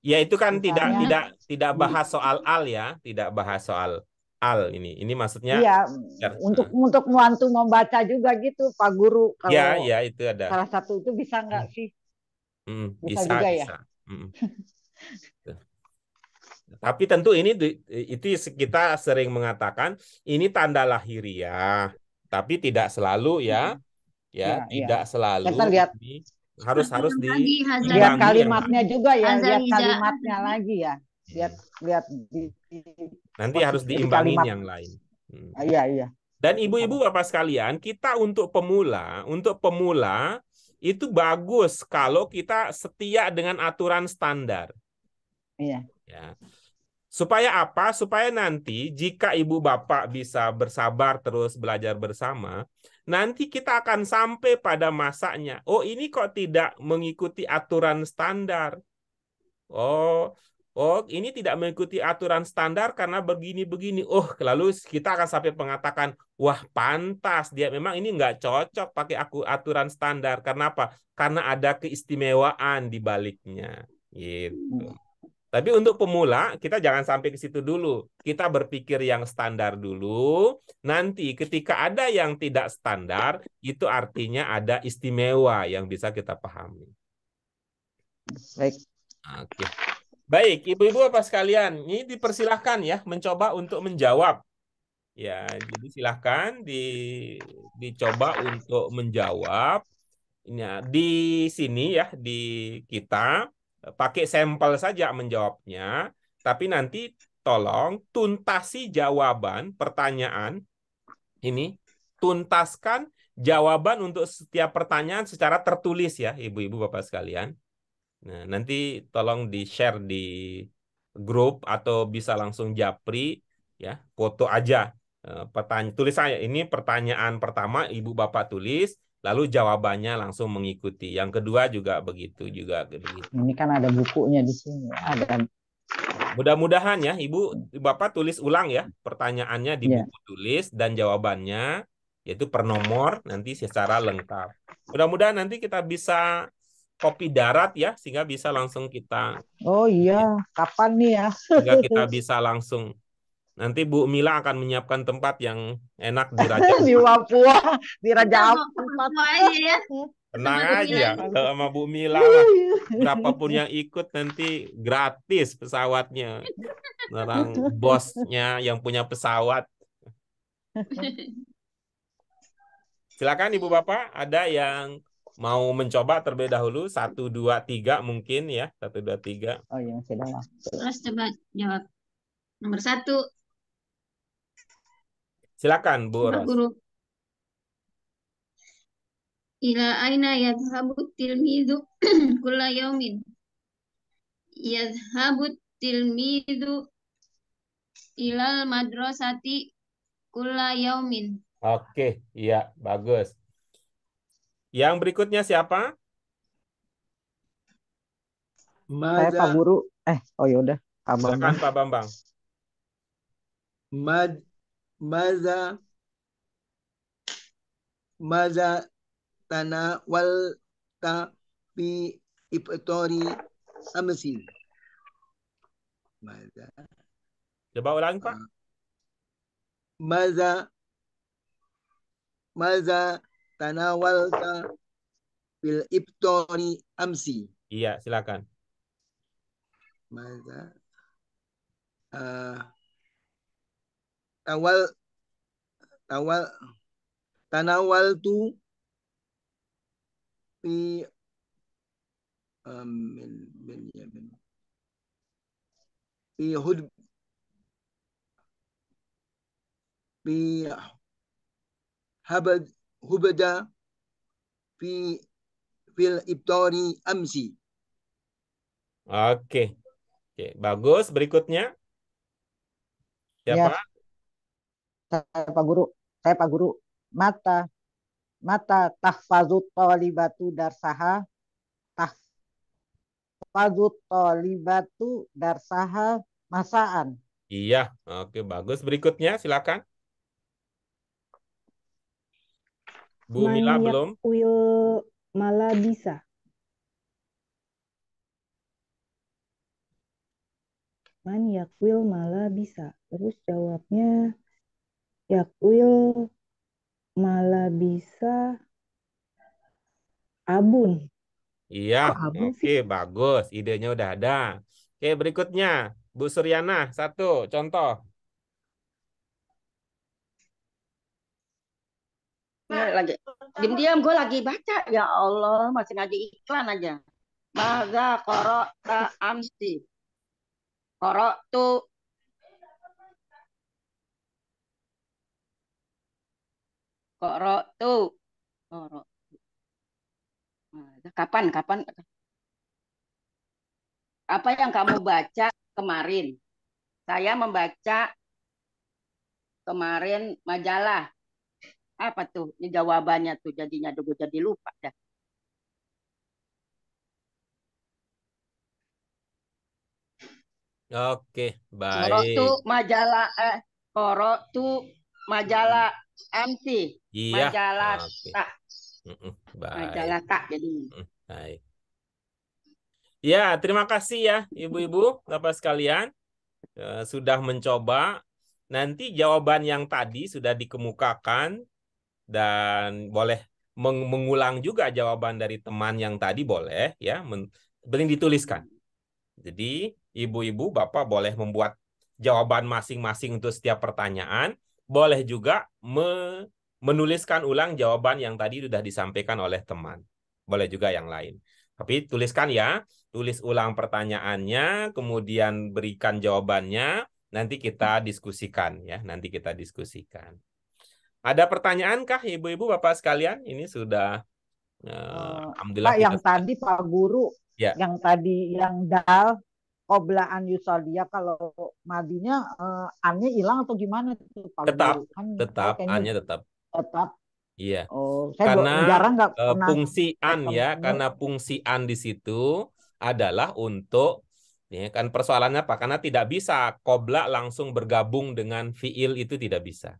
Ya itu kan Misalnya tidak bahas soal al ya, tidak bahas soal al ini. Ini maksudnya iya, ya, untuk membantu membaca juga gitu Pak Guru. ya, Kalau ya itu ada. salah satu itu bisa nggak sih? Bisa Bisa, juga ya. bisa. Tapi tentu itu kita sering mengatakan ini tanda lahiriah, tapi tidak selalu ya, Ya, tidak iya. selalu. Kita lihat Ini harus Lagi lihat diimbangi yang kalimatnya juga ya, lihat Azaliza. kalimatnya lagi ya. Lihat nanti harus posisi diimbangin kalimat. yang lain. Iya, iya. Dan ibu-ibu bapak sekalian, kita untuk pemula itu bagus kalau kita setia dengan aturan standar. Iya. Ya. Supaya apa? Supaya nanti jika ibu bapak bisa bersabar terus belajar bersama, nanti kita akan sampai pada masanya. Oh, ini kok tidak mengikuti aturan standar. Oh, ini tidak mengikuti aturan standar karena begini-begini. Oh, lalu kita akan sampai mengatakan, wah pantas dia memang ini nggak cocok pakai aturan standar. Karena apa? Karena ada keistimewaan di baliknya. Gitu. Tapi untuk pemula, kita jangan sampai ke situ dulu. Kita berpikir yang standar dulu. Nanti ketika ada yang tidak standar, itu artinya ada istimewa yang bisa kita pahami. Baik. Oke. Baik, ibu-ibu bapak sekalian, ini dipersilahkan ya mencoba untuk menjawab. Ya, jadi silahkan dicoba untuk menjawab. Ini di sini ya, di kita. Pakai sampel saja menjawabnya, tapi nanti tolong tuntasi jawaban pertanyaan ini, tuntaskan jawaban untuk setiap pertanyaan secara tertulis ya, ibu-ibu bapak sekalian. Nah, nanti tolong di-share di grup atau bisa langsung japri ya, foto aja. Tulis saya ini pertanyaan pertama ibu bapak tulis. Lalu jawabannya langsung mengikuti. Yang kedua juga begitu juga. Ini kan ada bukunya di sini. Ada. Mudah-mudahan ya, Ibu Bapak tulis ulang ya pertanyaannya di buku tulis dan jawabannya yaitu per nomor nanti secara lengkap. Mudah-mudahan nanti kita bisa kopi darat ya sehingga bisa langsung kita. Oh iya, kapan nih ya? Sehingga kita bisa langsung. Nanti Bu Mila akan menyiapkan tempat yang enak di Raja di Papua, di Raja Ampat. Ya. Tenang aja sama Bu Mila lah. Berapapun yang ikut nanti gratis pesawatnya. Orang bosnya yang punya pesawat. Silakan Ibu Bapak, ada yang mau mencoba terlebih dahulu 1, 2, 3 mungkin ya 1, 2, 3. Oh iya masih ada waktu. Terus coba jawab nomor 1. Silakan Bu Ros. Guru. Ila aina yadhhabu tilmidu kulla yaumin. Yadhhabu tilmidu ilal madrasati kulla yaumin. Oke, iya bagus. Yang berikutnya siapa? Saya Pak Guru. Oh yaudah. Silakan Pak Bambang. Maza tanawalta fi iftori amsin. Maza Coba ulangi, Pak. maza tanawalta fil iftari amsi. Iya, silakan. Maza tawal tanawaltu fi fi hud fi hubada fi fil iftari amsi. Oke. Oke, bagus. Berikutnya siapa? Ya, saya Pak Guru. Saya Pak Guru. Mata tahfazut talibatu darsaha masaan. Iya, oke, bagus. Berikutnya silakan. Bu Mila Man belum? yakwil malabisa. Man yakwil malabisa. Terus jawabnya yakwil malabisa abun. Iya, Kok abun oke, sih? bagus. Idenya udah ada. Oke, berikutnya Bu Suryana, satu contoh. Lagi diam-diam gue lagi baca, ya Allah, masih ngaji iklan aja. Maza qara'ta amsi. Qara'tu qara'tu qara'tu. Kapan apa yang kamu baca kemarin? Saya membaca kemarin majalah. Apa tuh? Ini jawabannya tuh, jadinya gue jadi lupa dah. Oke, Qara'tu baik. majalah qara'tu majalah amsi. Iya, Majalah oke. tak. Baik. Majalah tak jadi. Baik. Ya, terima kasih ya Ibu-ibu, Bapak sekalian. Sudah mencoba. Nanti jawaban yang tadi sudah dikemukakan dan boleh mengulang juga jawaban dari teman yang tadi, boleh ya, penting dituliskan. Jadi Ibu-ibu, Bapak boleh membuat jawaban masing-masing untuk setiap pertanyaan, boleh juga menuliskan ulang jawaban yang tadi sudah disampaikan oleh teman. Boleh juga yang lain. Tapi tuliskan ya, tulis ulang pertanyaannya, kemudian berikan jawabannya, nanti kita diskusikan ya, nanti kita diskusikan. Ada pertanyaankah Ibu-ibu, Bapak sekalian? Ini sudah alhamdulillah Pak, kita yang tadi Pak Guru, ya. yang tadi yang dal qoblaan yusolia, kalau madinya annya hilang atau gimana tuh Pak Tetap, Guru? Kan saya tetap, kayaknya A-nya tetap. tetap. Iya. Oh, saya Karena jarang nggak pernah fungsi an ya, ketemu. karena fungsi an di situ adalah untuk, ya kan persoalannya apa? Karena tidak bisa qobla langsung bergabung dengan fiil, itu tidak bisa.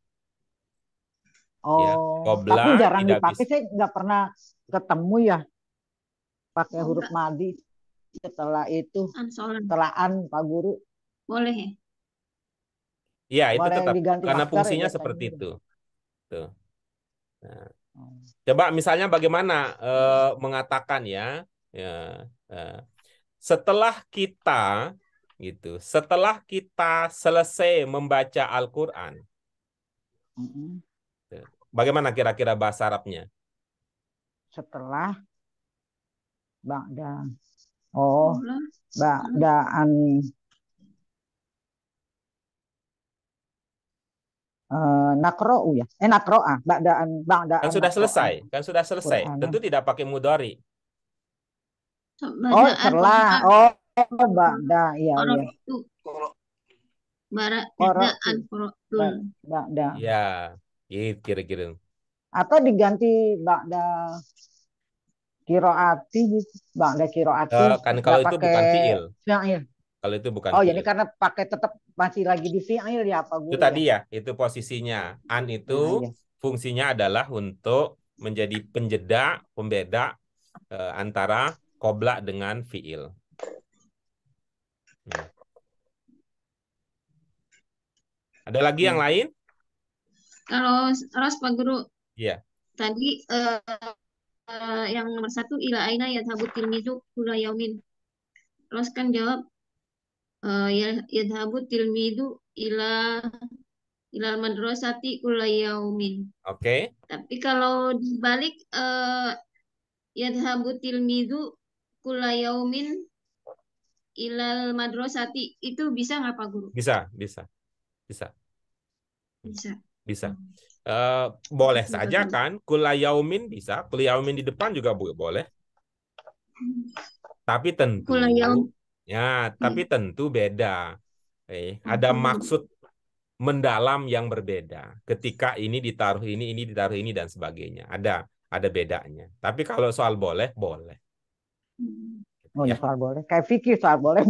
Ya, Oh, qobla tapi jarang tidak dipakai. bisa. Saya nggak pernah ketemu ya pakai huruf madi setelah itu, Ansolan. setelah an Pak Guru. Boleh ya? Ya, itu Boleh tetap diganti karena masker ya fungsinya biasanya. seperti itu. Tuh. Nah, Oh. coba misalnya bagaimana mengatakan ya, setelah kita gitu, setelah kita selesai membaca Al-Qur'an, bagaimana kira-kira bahasa Arabnya? Setelah ba'da. Oh, ba'daan nakro'u ya. Nakro'ah. Ba'daan Kan sudah nakro'ah. selesai, kan sudah selesai. Qur'anan. Tentu tidak pakai mudhari. Oh, setelah. Oh, ba'da. Iya, iya. Ba'daan qara'tul. Ba'da. Ya, gitu kira-kira. Atau diganti ba'da kiroati gitu. Ba'da kiroati. Kan kalau itu bukan fiil. Fi'il. Kalau itu bukan Oh, fiil. jadi karena pakai tetap masih lagi di fi'il ya Pak Guru. Itu tadi ya, itu posisinya. An itu iya. fungsinya adalah untuk menjadi penjeda, pembeda antara qobla dengan fiil. Ada lagi yang lain? Kalau Ros Pak Guru Iya. tadi yang nomor 1 ila aina yadhabu tilmizu kulla yaumin. Ros kan jawab yadhabu tilmizu ila madrasati kulla yaumin. Oke. Tapi kalau dibalik yadhabu tilmizu kulla yaumin ilal madrasati, itu bisa nggak Pak Guru? Bisa. Bisa. Bisa. Boleh Bisa, saja Pak Guru. kan? Kulla yaumin bisa. Kulla yaumin di depan juga boleh. Tapi tentu, Kulla yaum. ya, tapi tentu beda. Ada maksud mendalam yang berbeda. Ketika ini ditaruh ini ditaruh ini dan sebagainya. Ada bedanya. Tapi kalau soal boleh, boleh. Oh, Ya. soal boleh. Kayak fikih soal boleh.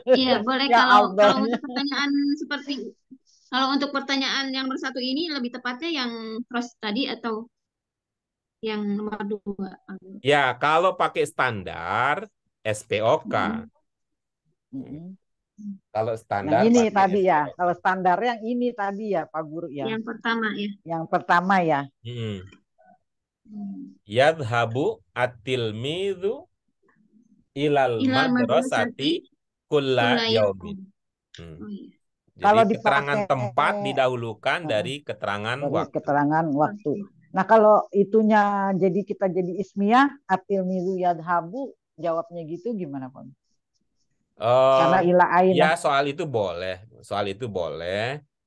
Iya, boleh. Ya Kalau Allah. untuk pertanyaan kalau untuk pertanyaan yang nomor 1 ini lebih tepatnya yang cross tadi atau yang nomor 2? Ya, kalau pakai standar SPOK. Kalau standar Yang ini pakai tadi ya. SPOK. Kalau standar yang ini tadi ya Pak Guru ya. Yang pertama ya. Yang pertama ya. Yadhabu at-tilmidhu ilal madrasati kulla yaumin. Oh, iya. Jadi Kalau keterangan dipakai tempat didahulukan dari keterangan dari waktu. keterangan waktu. Nah, kalau itunya jadi kita jadi ismiyah at-tilmidhu yadhabu, jawabnya gitu gimana Pak? Karena ila aina. Ya, soal itu boleh,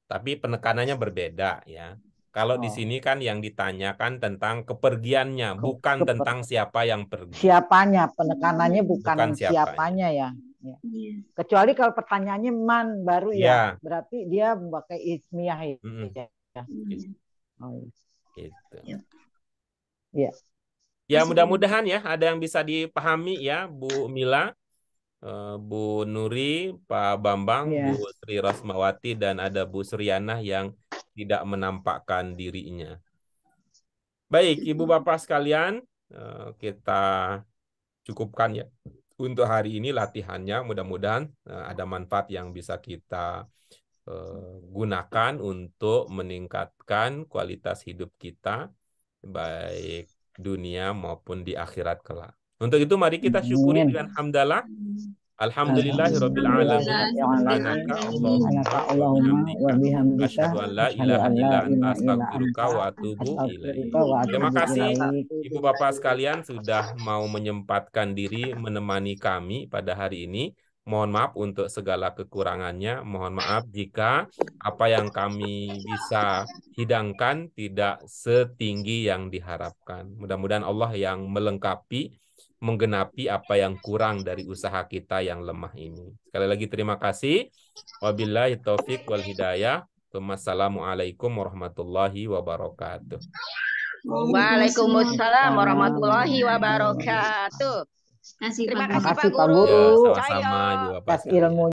tapi penekanannya berbeda ya. Kalau di sini kan yang ditanyakan tentang kepergiannya, bukan tentang siapa yang pergi. Siapanya, penekanannya bukan siapanya. siapanya ya. Ya. Kecuali kalau pertanyaannya man baru ya, berarti dia memakai ismiyah ya. Gitu. Ya. Ya, mudah-mudahan ya ada yang bisa dipahami ya, Bu Mila, Bu Nuri, Pak Bambang, Bu Sri Rosmawati, dan ada Bu Suryanah yang tidak menampakkan dirinya. Baik, Ibu Bapak sekalian, kita cukupkan ya untuk hari ini latihannya. Mudah-mudahan ada manfaat yang bisa kita gunakan untuk meningkatkan kualitas hidup kita, baik dunia maupun di akhirat kelak. Untuk itu mari kita syukuri dengan hamdalah. Alhamdulillahirabbil alamin. Subhanaka Allahumma wa bihamdika asyhadu an la ilaha illa anta astaghfiruka wa atubu ilaik. Terima kasih Ibu Bapak sekalian sudah mau menyempatkan diri menemani kami pada hari ini. Mohon maaf untuk segala kekurangannya. Mohon maaf jika apa yang kami bisa hidangkan tidak setinggi yang diharapkan. Mudah-mudahan Allah yang melengkapi, menggenapi apa yang kurang dari usaha kita yang lemah ini. Sekali lagi terima kasih. Wabillahi taufik wal hidayah. Wassalamualaikum warahmatullahi wabarakatuh. Waalaikumsalam warahmatullahi wabarakatuh. Terima kasih Pak Guru. Guru. Ya, sama-sama juga Pak. Ilmu